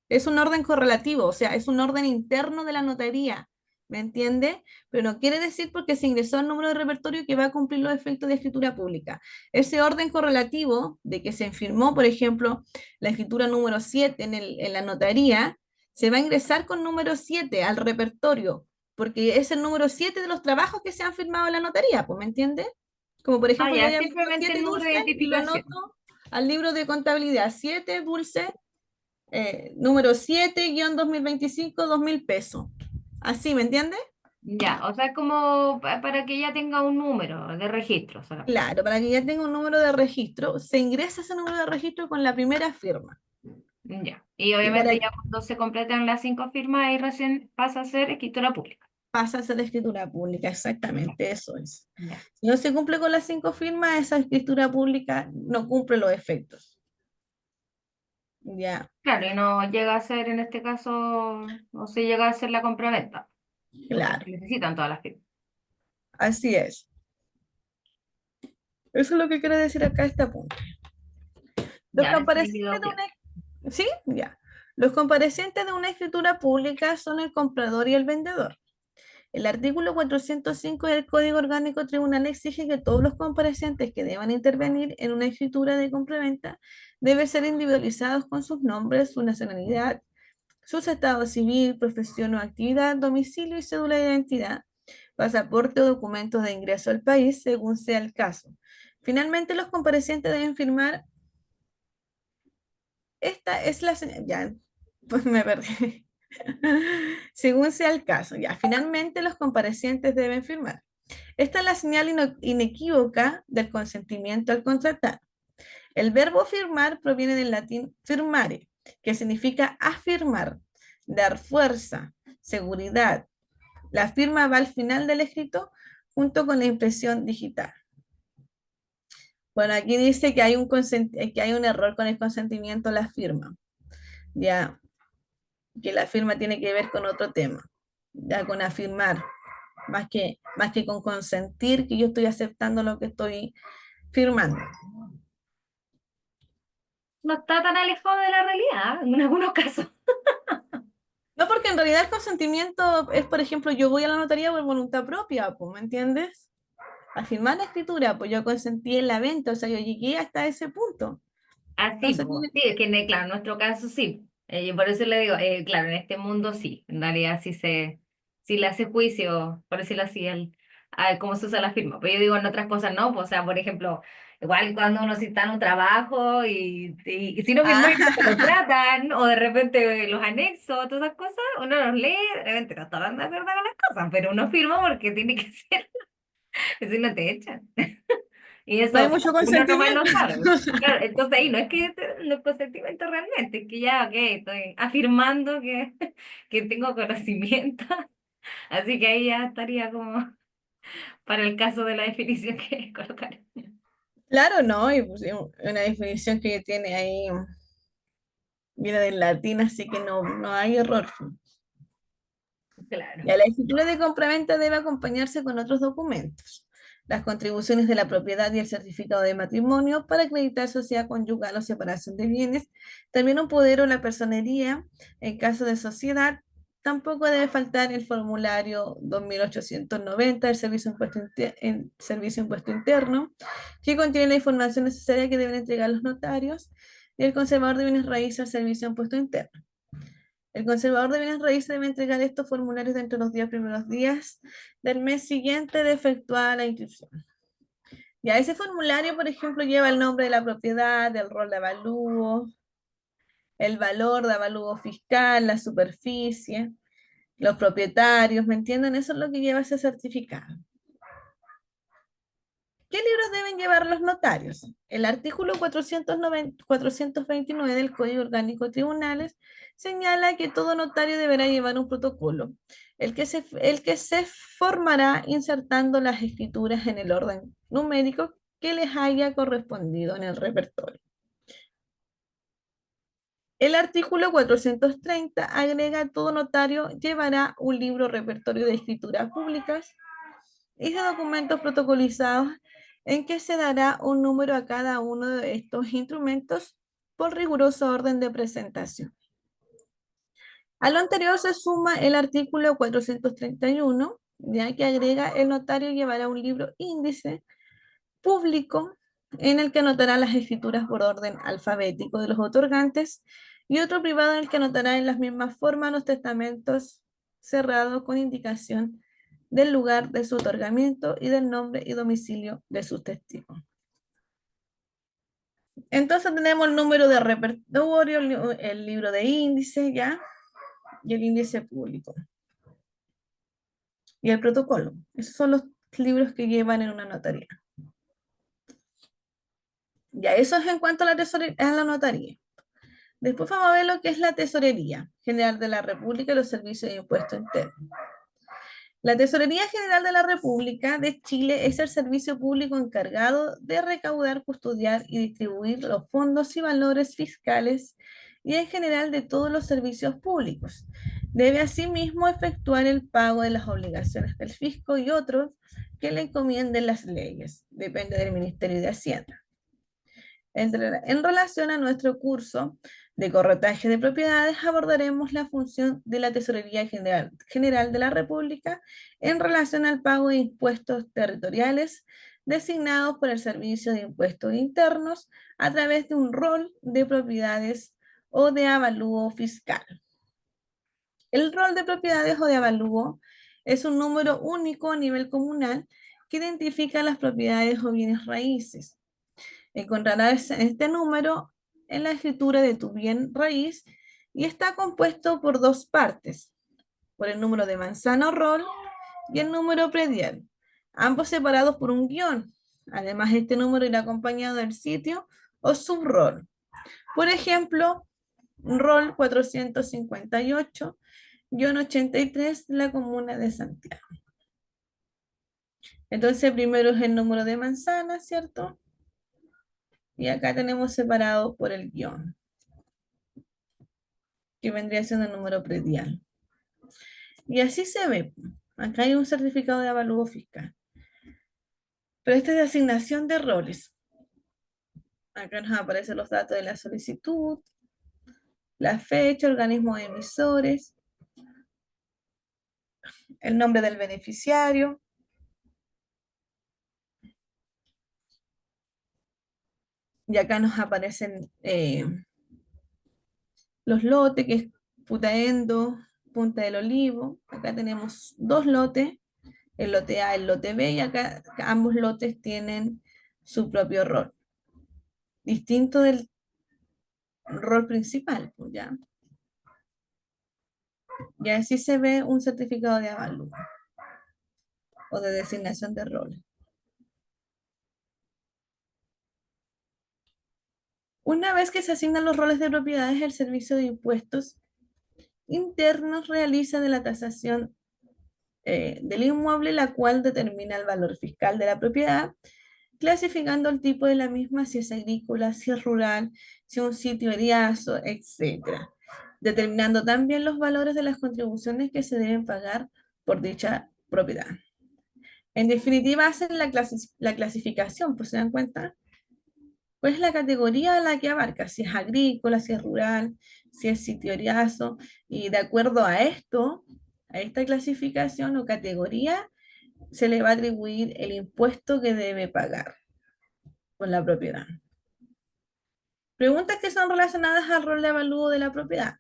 Es un orden correlativo, o sea, es un orden interno de la notaría, ¿me entiende? Pero no quiere decir porque se ingresó el número de repertorio que va a cumplir los efectos de escritura pública. Ese orden correlativo de que se firmó, por ejemplo, la escritura número 7 en la notaría, se va a ingresar con número 7 al repertorio, porque es el número 7 de los trabajos que se han firmado en la notaría, pues, ¿me entiende? Como por Ah, ejemplo, yo ya, haya vendido simplemente 7 el número de dulces y lo identificación. anoto al libro de contabilidad, 7 dulces número 7-2025, 2.000 pesos. Así, ¿me entiendes? Ya, o sea, es como para que ya tenga un número de registro solamente. Claro, para que ya tenga un número de registro, se ingresa ese número de registro con la primera firma. Ya. Y Y para obviamente ya cuando se completan las 5 firmas, ahí recién pasa a ser escritura pública. pasa a ser escritura pública, exactamente eso es. Ya. Si no se cumple con las 5 firmas, esa escritura pública no cumple los efectos. Ya, Claro, y no llega a ser en este caso, no se llega a ser la compraventa, porque claro, se necesitan todas las firmas. así es. Eso es lo que quiere decir acá este punto. Los Ya, ahora sí me quedó comparecientes de claro. una, ¿sí? Ya. Los comparecientes de una escritura pública son el comprador y el vendedor. El artículo 405 del Código Orgánico Tribunal exige que todos los comparecientes que deban intervenir en una escritura de compraventa deben ser individualizados con sus nombres, su nacionalidad, su estado civil, profesión o actividad, domicilio y cédula de identidad, pasaporte o documentos de ingreso al país, según sea el caso. Finalmente, los comparecientes deben firmar. Esta es la señal. Ya, pues me perdí. Según sea el caso, ya. Finalmente, los comparecientes deben firmar. Esta es la señal inequívoca del consentimiento al contratar. El verbo firmar proviene del latín firmare, que significa afirmar, dar fuerza, seguridad. La firma va al final del escrito junto con la impresión digital. Bueno, aquí dice que hay un error con el consentimiento a la firma. Ya, que la firma tiene que ver con otro tema, ya con afirmar, más que con consentir que yo estoy aceptando lo que estoy firmando. No está tan alejado de la realidad en algunos casos. No, porque en realidad el consentimiento es, por ejemplo, yo voy a la notaría por voluntad propia, pues, ¿me entiendes? Al firmar la escritura, pues yo consentí en la venta, o sea, yo llegué hasta ese punto. Así, Entonces, sí, es que claro, en nuestro caso sí. Por eso le digo, claro, en este mundo sí, en realidad sí le hace juicio, por decirlo así, a cómo se usa la firma. Pero yo digo en otras cosas no, pues, o sea, por ejemplo, igual cuando uno sí está en un trabajo y si no firma y no te ah, contratan, o de repente los anexos, todas esas cosas, uno los lee, de repente no está de acuerdo con las cosas, pero uno firma porque tiene que ser, si no te echan. Y no hay eso mucho uno nomás consentimiento. lo sabe. Claro, entonces ahí no es que no es consentimiento realmente, es que ya, ok, estoy afirmando que, que tengo conocimiento. Así que ahí ya estaría como para el caso de la definición que colocaron. Claro, no, y pues, una definición que tiene ahí viene del latín, así que no hay error. Claro. Ya la escritura de compraventa debe acompañarse con otros documentos. Las contribuciones de la propiedad y el certificado de matrimonio para acreditar sociedad conyugal o separación de bienes. También un poder o la personería en caso de sociedad. Tampoco debe faltar el formulario 2890 del Servicio Impuesto Interno, que contiene la información necesaria que deben entregar los notarios y el conservador de bienes raíces al Servicio Impuesto Interno. El conservador de bienes raíces debe entregar estos formularios dentro de los 10 primeros días del mes siguiente de efectuada la inscripción. Ya ese formulario, por ejemplo, lleva el nombre de la propiedad, el rol de avalúo, el valor de avalúo fiscal, la superficie, los propietarios, ¿me entienden? Eso es lo que lleva ese certificado. ¿Qué libros deben llevar los notarios? El artículo 429 del Código Orgánico de Tribunales señala que todo notario deberá llevar un protocolo, el que se formará insertando las escrituras en el orden numérico que les haya correspondido en el repertorio. El artículo 430 agrega todo notario llevará un libro repertorio de escrituras públicas y de documentos protocolizados en que se dará un número a cada uno de estos instrumentos por riguroso orden de presentación. A lo anterior se suma el artículo 431, ya que agrega el notario llevará un libro índice público en el que anotará las escrituras por orden alfabético de los otorgantes y otro privado en el que anotará en las mismas formas los testamentos cerrados con indicación del lugar de su otorgamiento y del nombre y domicilio de sus testigos. Entonces tenemos el número de repertorio, el libro de índice, ¿ya? Y el índice público. Y el protocolo. Esos son los libros que llevan en una notaría. Ya, eso es en cuanto a la notaría. Después vamos a ver lo que es la Tesorería General de la República y los servicios de impuesto interno. La Tesorería General de la República de Chile es el servicio público encargado de recaudar, custodiar y distribuir los fondos y valores fiscales y en general de todos los servicios públicos. Debe asimismo efectuar el pago de las obligaciones del fisco y otros que le encomienden las leyes. Depende del Ministerio de Hacienda. En relación a nuestro curso, de corretaje de propiedades, abordaremos la función de la Tesorería General de la República en relación al pago de impuestos territoriales designados por el Servicio de Impuestos Internos a través de un rol de propiedades o de avalúo fiscal. El rol de propiedades o de avalúo es un número único a nivel comunal que identifica las propiedades o bienes raíces. Encontrarás este número en la escritura de tu bien raíz y está compuesto por dos partes, por el número de manzana o rol y el número predial, ambos separados por un guión. Además, este número irá acompañado del sitio o subrol. Por ejemplo, rol 458-83 de la comuna de Santiago. Entonces, primero es el número de manzana, ¿cierto? Y acá tenemos separado por el guión, que vendría siendo el número predial. Y así se ve. Acá hay un certificado de avalúo fiscal. Pero este es de asignación de roles. Acá nos aparecen los datos de la solicitud, la fecha, organismo de emisores, el nombre del beneficiario. Y acá nos aparecen los lotes, que es Putaendo, Punta del Olivo. Acá tenemos dos lotes, el lote A y el lote B, y acá ambos lotes tienen su propio rol, distinto del rol principal, pues ya. Y así se ve un certificado de avalúo o de designación de roles. Una vez que se asignan los roles de propiedades, el Servicio de Impuestos Internos realiza de la tasación del inmueble, la cual determina el valor fiscal de la propiedad, clasificando el tipo de la misma, si es agrícola, si es rural, si es un sitio eriazo, etc. Determinando también los valores de las contribuciones que se deben pagar por dicha propiedad. En definitiva, hacen la clasificación, pues se dan cuenta. ¿Cuál es la categoría a la que abarca? Si es agrícola, si es rural, si es sitio eriazo, y de acuerdo a esto, a esta clasificación o categoría, se le va a atribuir el impuesto que debe pagar con la propiedad. Preguntas que son relacionadas al rol de avalúo de la propiedad.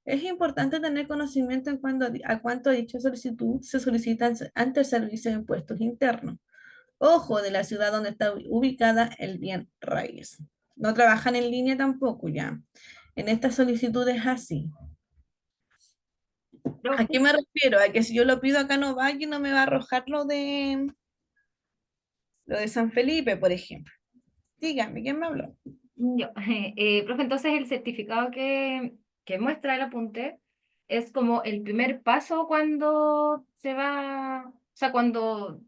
Es importante tener conocimiento en cuanto a cuánto dicha solicitud se solicita ante el Servicio de Impuestos Internos. Ojo, de la ciudad donde está ubicada el bien raíz. No trabajan en línea tampoco ya. En esta solicitud es así. ¿A qué me refiero? A que si yo lo pido acá no va y no me va a arrojar lo de San Felipe, por ejemplo. Dígame, ¿quién me habló? Yo, profe, entonces el certificado que muestra el apunte es como el primer paso cuando se va, o sea, cuando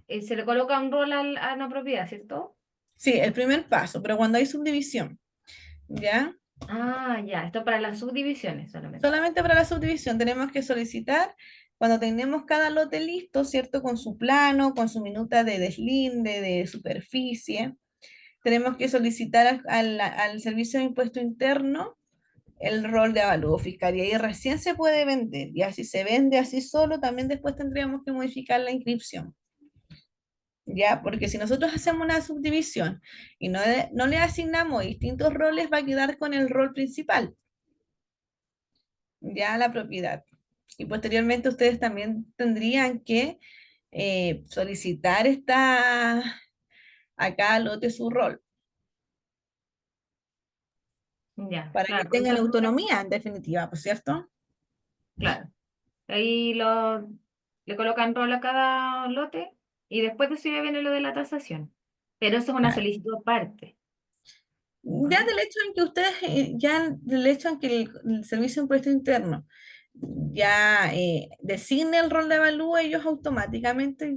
se le coloca un rol a una propiedad, ¿cierto? Sí, el primer paso, pero cuando hay subdivisión, ¿ya? Ah, ya, esto para las subdivisiones solamente. Solamente para la subdivisión tenemos que solicitar, cuando tenemos cada lote listo, ¿cierto? Con su plano, con su minuta de deslinde, de superficie, tenemos que solicitar al Servicio de Impuesto Interno el rol de avalúo fiscal y ahí recién se puede vender. Y así se vende así solo, también después tendríamos que modificar la inscripción. ¿Ya? Porque si nosotros hacemos una subdivisión y no le asignamos distintos roles, va a quedar con el rol principal, ya la propiedad. Y posteriormente ustedes también tendrían que solicitar a cada lote su rol, Ya, para que claro, tengan entonces, autonomía en definitiva, ¿por cierto? claro. Ahí le colocan rol a cada lote y después de eso ya viene lo de la tasación. Pero eso es una Claro. solicitud aparte. Ya del hecho en que ustedes, ya del hecho en que el Servicio de Impuesto Interno ya designe el rol de avalúo, ellos automáticamente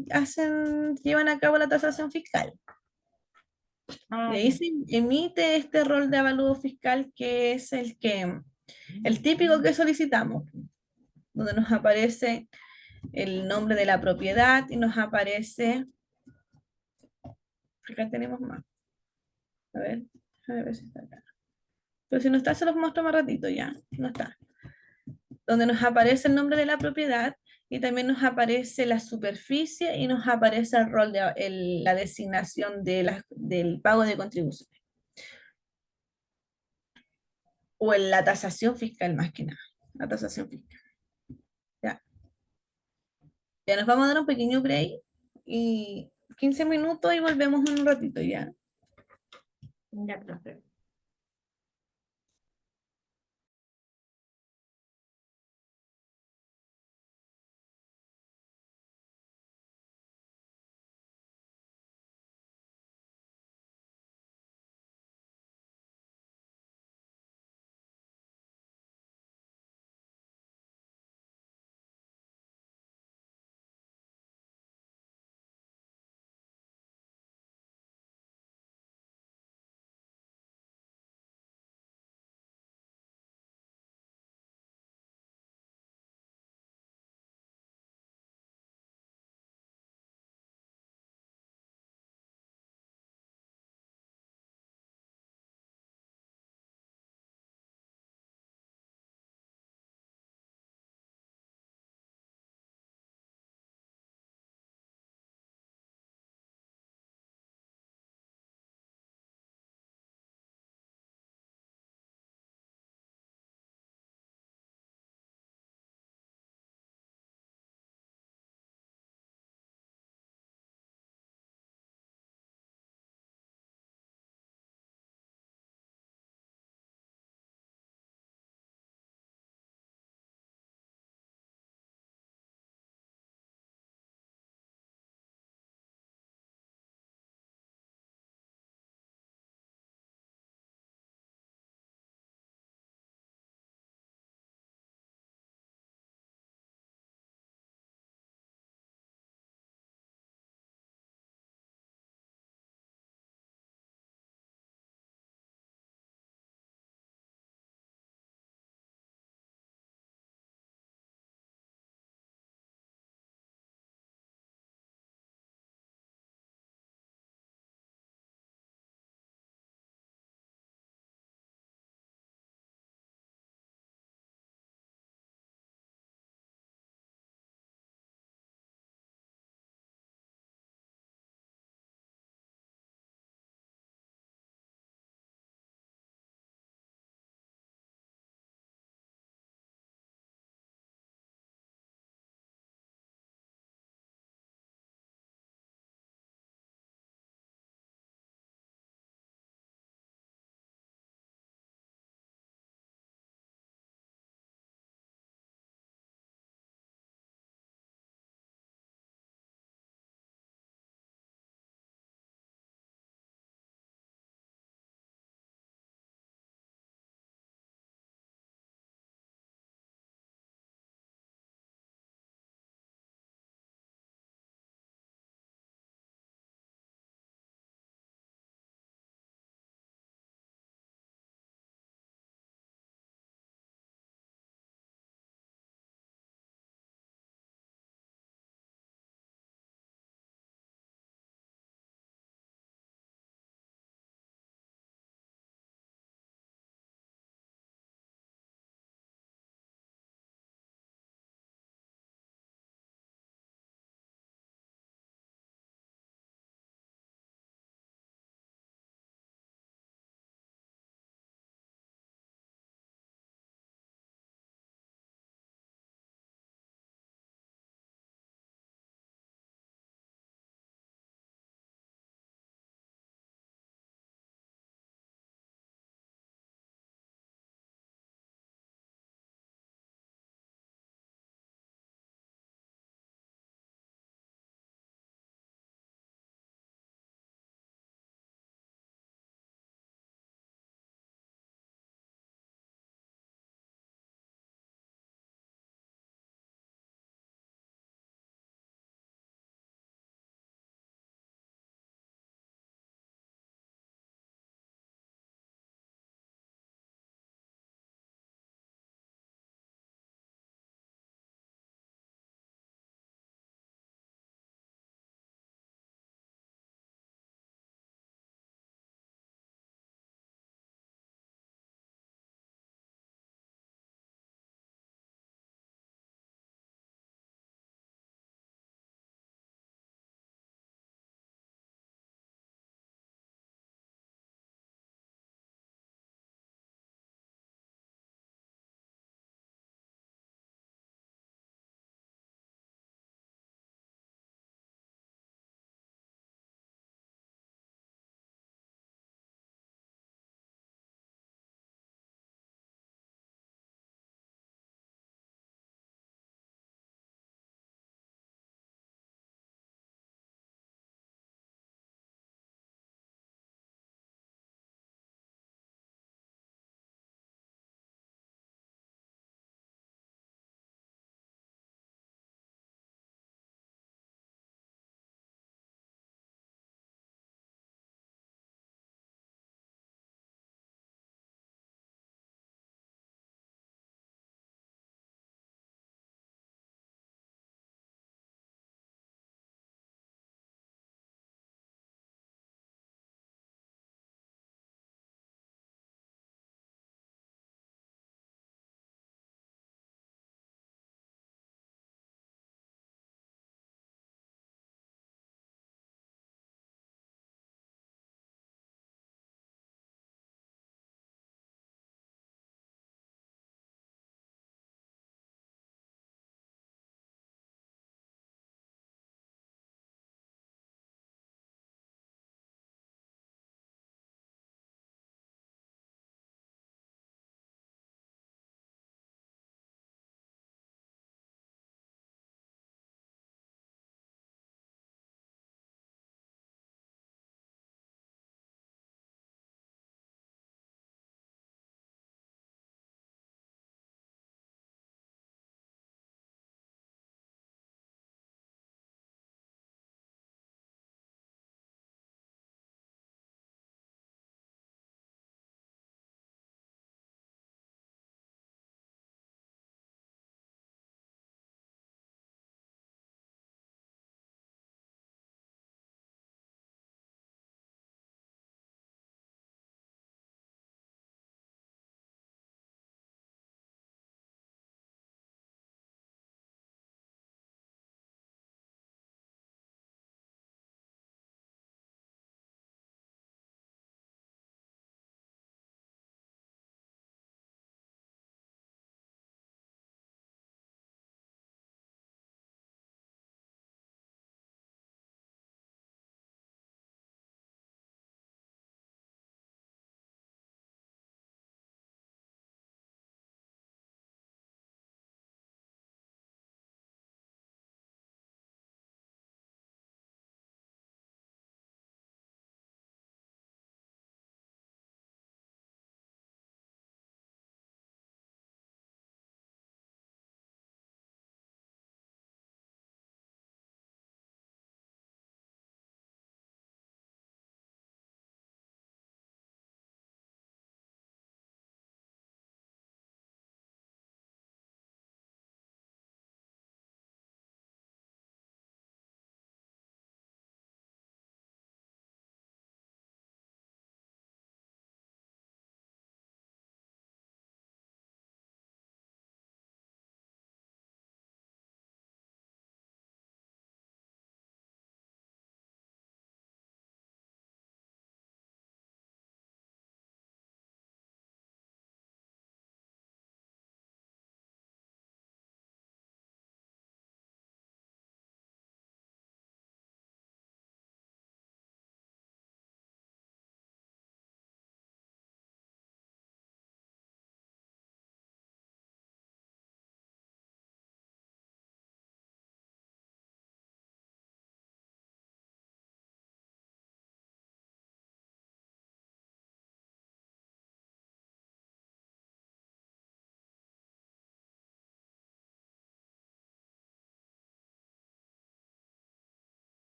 llevan a cabo la tasación fiscal. Y Ah, ahí ya. se emite este rol de avalúo fiscal que es el típico que solicitamos, donde nos aparece el nombre de la propiedad y nos aparece, acá tenemos más, a ver si está acá. Pero si no está, se los muestro más ratito ya. No está. Donde nos aparece el nombre de la propiedad y también nos aparece la superficie y nos aparece el rol de la designación del pago de contribuciones. O en la tasación fiscal más que nada. La tasación fiscal. Ya. Ya nos vamos a dar un pequeño break y 15 minutos y volvemos en un ratito ya. Ya, profe.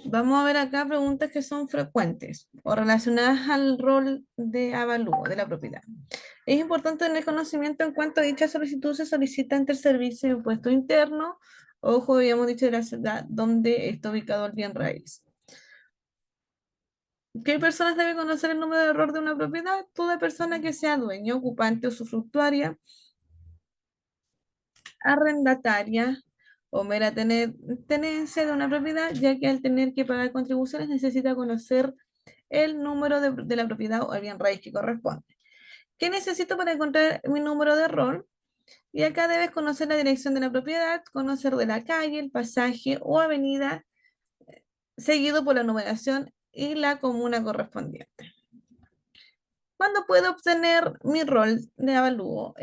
Vamos a ver acá preguntas que son frecuentes o relacionadas al rol de avalúo de la propiedad. Es importante tener conocimiento en cuanto a dicha solicitud se solicita ante el Servicio de Impuesto Interno. Ojo, habíamos dicho de la ciudad donde está ubicado el bien raíz. ¿Qué personas deben conocer el número de error de una propiedad? Toda persona que sea dueño, ocupante o usufructuaria, arrendataria o mera tenencia de una propiedad, ya que al tener que pagar contribuciones necesita conocer el número de la propiedad o el bien raíz que corresponde. ¿Qué necesito para encontrar mi número de rol? Y acá debes conocer la dirección de la propiedad, conocer de la calle, el pasaje o avenida, seguido por la numeración y la comuna correspondiente. ¿Cuándo puedo obtener mi rol de avalúo?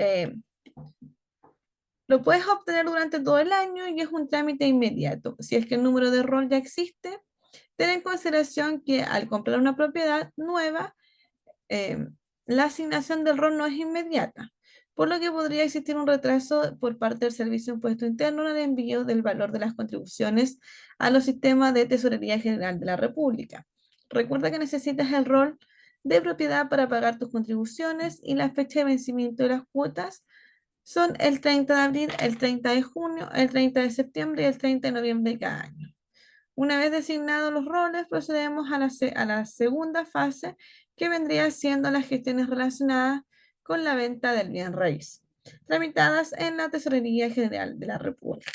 Lo puedes obtener durante todo el año y es un trámite inmediato. Si es que el número de rol ya existe, ten en consideración que al comprar una propiedad nueva, eh, la asignación del rol no es inmediata, por lo que podría existir un retraso por parte del Servicio de Impuesto Interno en el envío del valor de las contribuciones a los sistemas de Tesorería General de la República. Recuerda que necesitas el rol de propiedad para pagar tus contribuciones y la fecha de vencimiento de las cuotas son el 30 de abril, el 30 de junio, el 30 de septiembre y el 30 de noviembre de cada año. Una vez designados los roles, procedemos a la segunda fase, que vendría siendo las gestiones relacionadas con la venta del bien raíz, tramitadas en la Tesorería General de la República.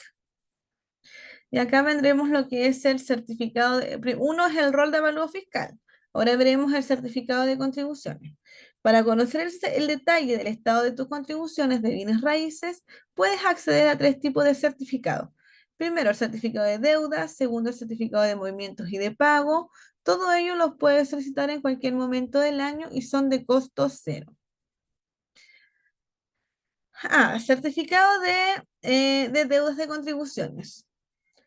Y acá vendremos lo que es el certificado uno es el rol de avalúo fiscal. Ahora veremos el certificado de contribuciones. Para conocer el detalle del estado de tus contribuciones de bienes raíces, puedes acceder a 3 tipos de certificados. Primero, el certificado de deuda. Segundo, el certificado de movimientos y de pago. Todo ello los puedes solicitar en cualquier momento del año y son de costo cero. Certificado de deudas de contribuciones.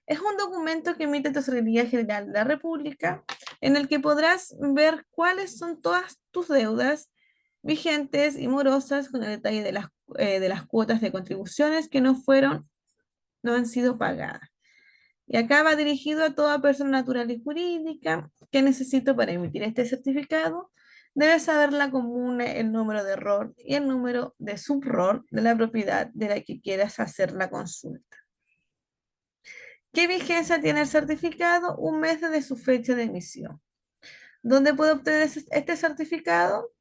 Es un documento que emite Tesorería General de la República en el que podrás ver cuáles son todas tus deudas vigentes y morosas con el detalle de las cuotas de contribuciones que no han sido pagadas. Y acá va dirigido a toda persona natural y jurídica. ¿Qué necesito para emitir este certificado? Debes saber la comuna, el número de ROR y el número de subror de la propiedad de la que quieras hacer la consulta. ¿Qué vigencia tiene el certificado? Un mes desde su fecha de emisión. ¿Dónde puedo obtener este certificado?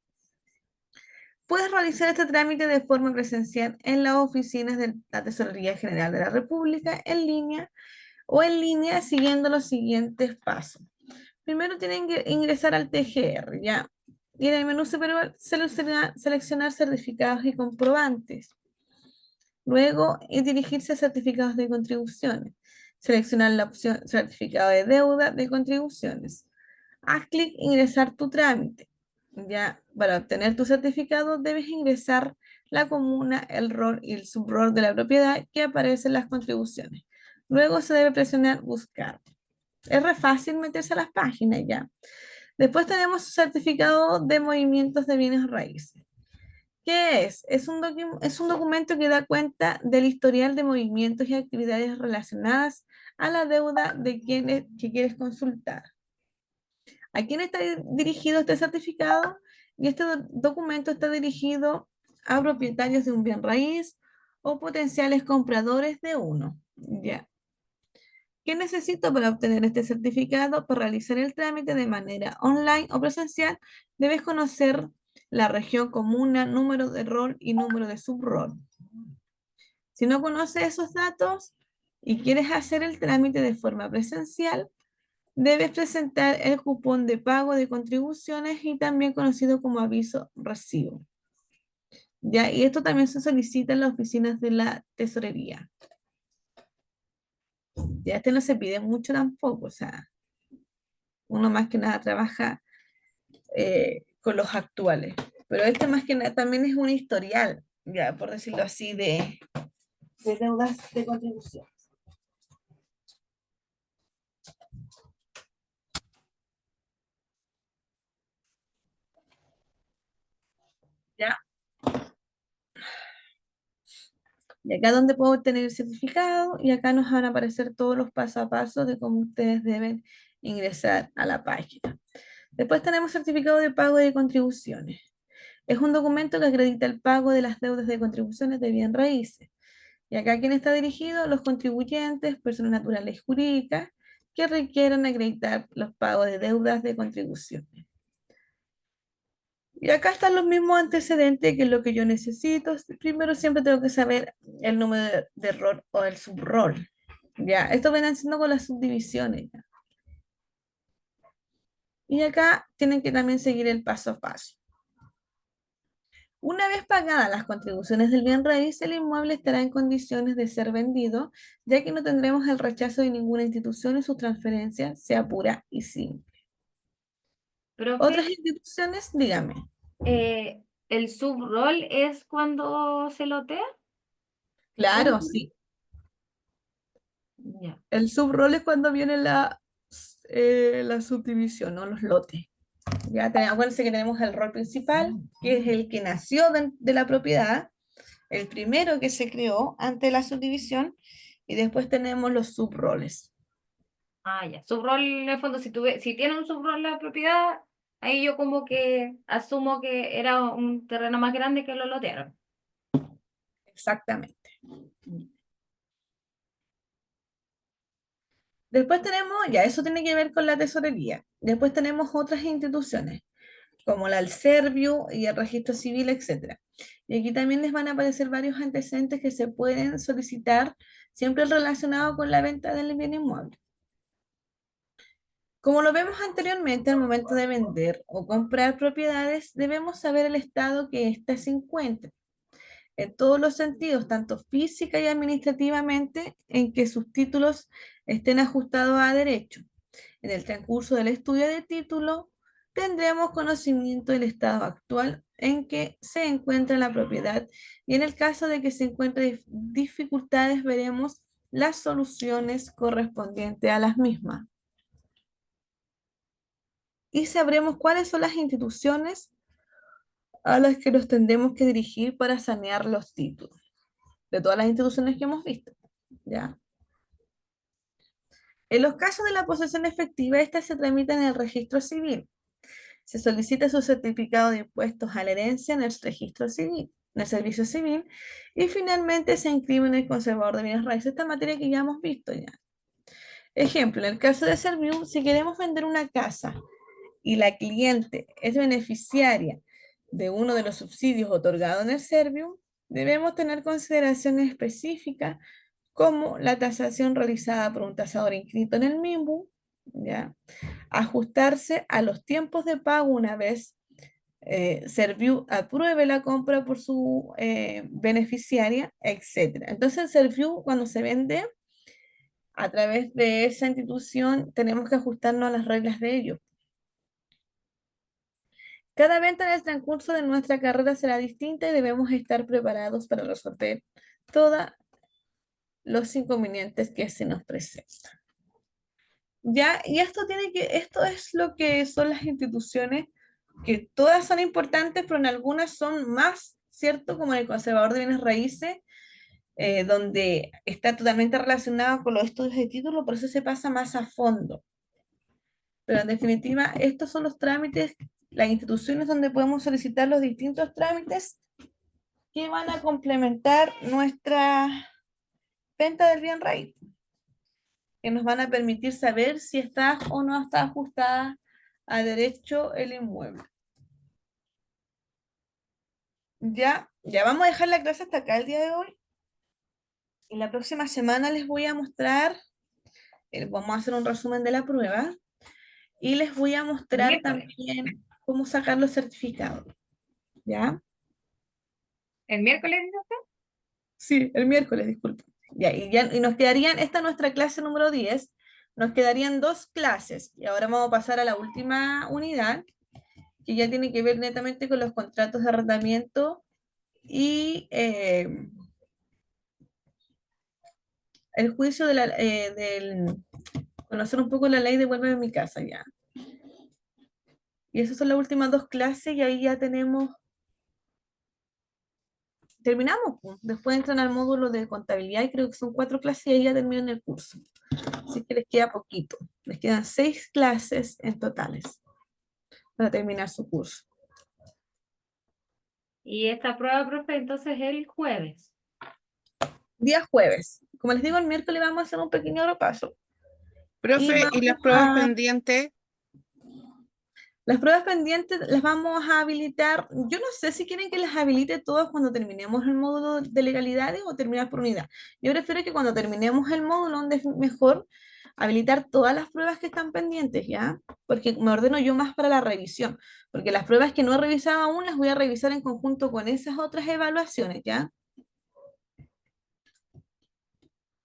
Puedes realizar este trámite de forma presencial en las oficinas de la Tesorería General de la República, en línea siguiendo los siguientes pasos. Primero tienen que ingresar al TGR, ¿ya? Y en el menú superior seleccionar certificados y comprobantes. Luego, dirigirse a certificados de contribuciones. Seleccionar la opción certificado de deuda de contribuciones. Haz clic ingresar tu trámite. Ya, para obtener tu certificado debes ingresar la comuna, el rol y el subrol de la propiedad que aparecen en las contribuciones. Luego se debe presionar buscar. Es re fácil meterse a las páginas ya. Después tenemos certificado de movimientos de bienes raíces. ¿Qué es? Es un documento que da cuenta del historial de movimientos y actividades relacionadas a la deuda de quienes que quieres consultar. ¿A quién está dirigido este certificado? Y este documento está dirigido a propietarios de un bien raíz o potenciales compradores de uno. Ya. ¿Qué necesito para obtener este certificado? Para realizar el trámite de manera online o presencial, debes conocer la región, comuna, número de rol y número de subrol. Si no conoces esos datos y quieres hacer el trámite de forma presencial, debes presentar el cupón de pago de contribuciones y también conocido como aviso recibo. ¿Ya? Y esto también se solicita en las oficinas de la tesorería. Ya este no se pide mucho tampoco, o sea, uno más que nada trabaja con los actuales. Pero este más que nada también es un historial, ya por decirlo así, de deudas de contribución. ¿Ya? Y acá donde puedo obtener el certificado y acá nos van a aparecer todos los pasos a paso de cómo ustedes deben ingresar a la página. Después tenemos certificado de pago de contribuciones. Es un documento que acredita el pago de las deudas de contribuciones de bien raíces. Y acá, ¿quién está dirigido? Los contribuyentes, personas naturales y jurídicas, que requieran acreditar los pagos de deudas de contribuciones. Y acá están los mismos antecedentes que es lo que yo necesito. Primero siempre tengo que saber el número de rol o el subrol. Ya, esto viene siendo con las subdivisiones. Ya. Y acá tienen que también seguir el paso a paso. Una vez pagadas las contribuciones del bien raíz, el inmueble estará en condiciones de ser vendido, ya que no tendremos el rechazo de ninguna institución y su transferencia sea pura y simple. Otras Profe, instituciones, dígame. ¿el subrol es cuando se lotea? Claro, ¿Cómo? sí. Ya. El subrol es cuando viene la subdivisión, ¿no? Los lotes. Ya acuérdense que tenemos el rol principal, que es el que nació de la propiedad, el primero que se creó ante la subdivisión, y después tenemos los subroles. Ah, ya. Subrol, en el fondo, si tiene un subrol la propiedad, ahí yo como que asumo que era un terreno más grande que lo lotearon. Exactamente. Después tenemos, ya eso tiene que ver con la tesorería. Después tenemos otras instituciones, como la Alservio y el registro civil, etcétera. Y aquí también les van a aparecer varios antecedentes que se pueden solicitar, siempre relacionados con la venta del bien inmueble. Como lo vemos anteriormente, al momento de vender o comprar propiedades, debemos saber el estado que ésta se encuentra, en todos los sentidos, tanto física y administrativamente, en que sus títulos estén ajustados a derecho. En el transcurso del estudio de título, tendremos conocimiento del estado actual en que se encuentra la propiedad y en el caso de que se encuentren dificultades, veremos las soluciones correspondientes a las mismas. Y sabremos cuáles son las instituciones a las que nos tendremos que dirigir para sanear los títulos de todas las instituciones que hemos visto. ¿Ya? En los casos de la posesión efectiva, esta se tramita en el registro civil. Se solicita su certificado de impuestos a la herencia en el registro civil, en el servicio civil, y finalmente se inscribe en el conservador de bienes raíces, esta materia que ya hemos visto ya. Ejemplo, en el caso de Servium, si queremos vender una casa y la cliente es beneficiaria de uno de los subsidios otorgados en el Servium, debemos tener consideraciones específicas como la tasación realizada por un tasador inscrito en el MIMBU, ¿ya? Ajustarse a los tiempos de pago una vez Serviu apruebe la compra por su beneficiaria, etc. Entonces, Serviu, cuando se vende a través de esa institución, tenemos que ajustarnos a las reglas de ello. Cada venta en el transcurso de nuestra carrera será distinta y debemos estar preparados para resolver todos los inconvenientes que se nos presentan. Ya, y esto es lo que son las instituciones, que todas son importantes, pero en algunas son más, ¿cierto? Como el conservador de bienes raíces, donde está totalmente relacionado con los estudios de título, por eso se pasa más a fondo. Pero en definitiva, estos son los trámites, las instituciones donde podemos solicitar los distintos trámites que van a complementar nuestra venta del bien raíz, que nos van a permitir saber si está o no está ajustada a derecho el inmueble. Ya vamos a dejar la clase hasta acá el día de hoy. Y la próxima semana les voy a mostrar, vamos a hacer un resumen de la prueba y les voy a El mostrar miércoles. también cómo sacar los certificados. ¿Ya? ¿El miércoles, dice usted? Sí, el miércoles, disculpe. Y nos quedarían, esta es nuestra clase número 10, nos quedarían 2 clases y ahora vamos a pasar a la última unidad, que ya tiene que ver netamente con los contratos de arrendamiento y el juicio del conocer un poco la ley de vuelve a mi casa ya. Y esas son las últimas 2 clases y ahí ya tenemos terminamos, pues. Después entran al módulo de contabilidad y creo que son 4 clases y ahí ya terminan el curso. Así que les queda poquito. Les quedan 6 clases en totales para terminar su curso. Y esta prueba, profe, entonces el jueves. Día jueves. Como les digo, el miércoles vamos a hacer un pequeño repaso. Profe, ¿y las vamos pruebas a- pendientes? Las pruebas pendientes las vamos a habilitar. Yo no sé si quieren que las habilite todas cuando terminemos el módulo de legalidades o terminar por unidad. Yo prefiero que cuando terminemos el módulo, donde es mejor habilitar todas las pruebas que están pendientes, ¿ya? Porque me ordeno yo más para la revisión. Porque las pruebas que no he revisado aún las voy a revisar en conjunto con esas otras evaluaciones, ¿ya?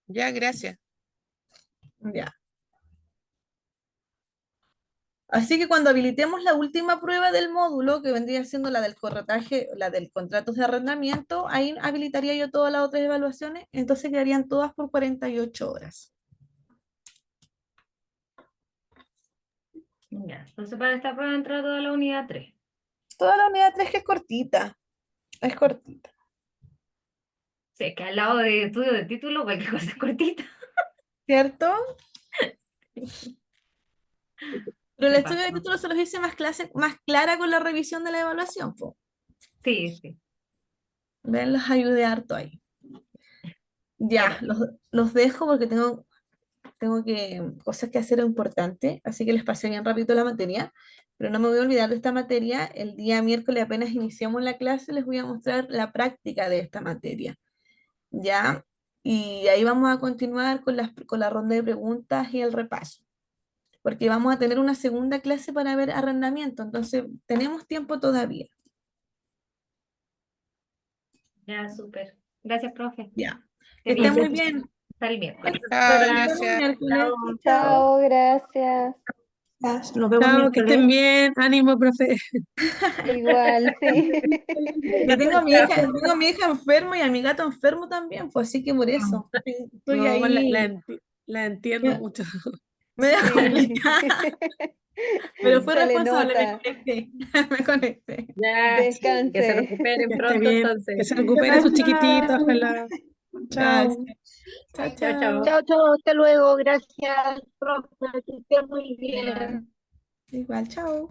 Ya, gracias. Ya. Así que cuando habilitemos la última prueba del módulo, que vendría siendo la del corretaje, la del contrato de arrendamiento, ahí habilitaría yo todas las otras evaluaciones, entonces quedarían todas por 48 horas. Ya, entonces para esta prueba entra toda la unidad 3. Toda la unidad 3 que es cortita, es cortita, Sé que al lado de estudio de título, cualquier cosa es cortita. ¿cierto? Pero el Se estudio de pasó. título se los hice más clara con la revisión de la evaluación, po. Sí, sí. Ven, los ayudé harto ahí. Ya, Bueno, los dejo porque tengo cosas que hacer importantes, así que les pasé bien rápido la materia, pero no me voy a olvidar de esta materia. El día miércoles apenas iniciamos la clase, les voy a mostrar la práctica de esta materia, ¿ya? Y ahí vamos a continuar con la ronda de preguntas y el repaso, porque vamos a tener una segunda clase para ver arrendamiento, entonces tenemos tiempo todavía, ya, súper. Gracias, profe. ¿ya? Que Que estén muy bien. bien. Hasta el miércoles. Chao, Nos vemos gracias. miércoles. Chao. Chao. Chao, gracias. Nos vemos Chao, que estén miércoles. bien. Ánimo, profe. Igual, sí. Que Chao. tengo a mi hija enfermo y a mi gato enfermo también, pues así que por eso estoy No, ahí, la entiendo me, mucho. medio Sí. complicada, pero fui Se le responsable, me nota. conecté, me conecté. Ya, que se Descanse. recuperen Que esté pronto bien. entonces. Que se recupere sus chiquititos. Ojalá. Chao. Gracias. Chao, Chao, chao. chao. Chao, chao, hasta luego. Gracias, profe, que esté muy Ya, bien. igual, chao.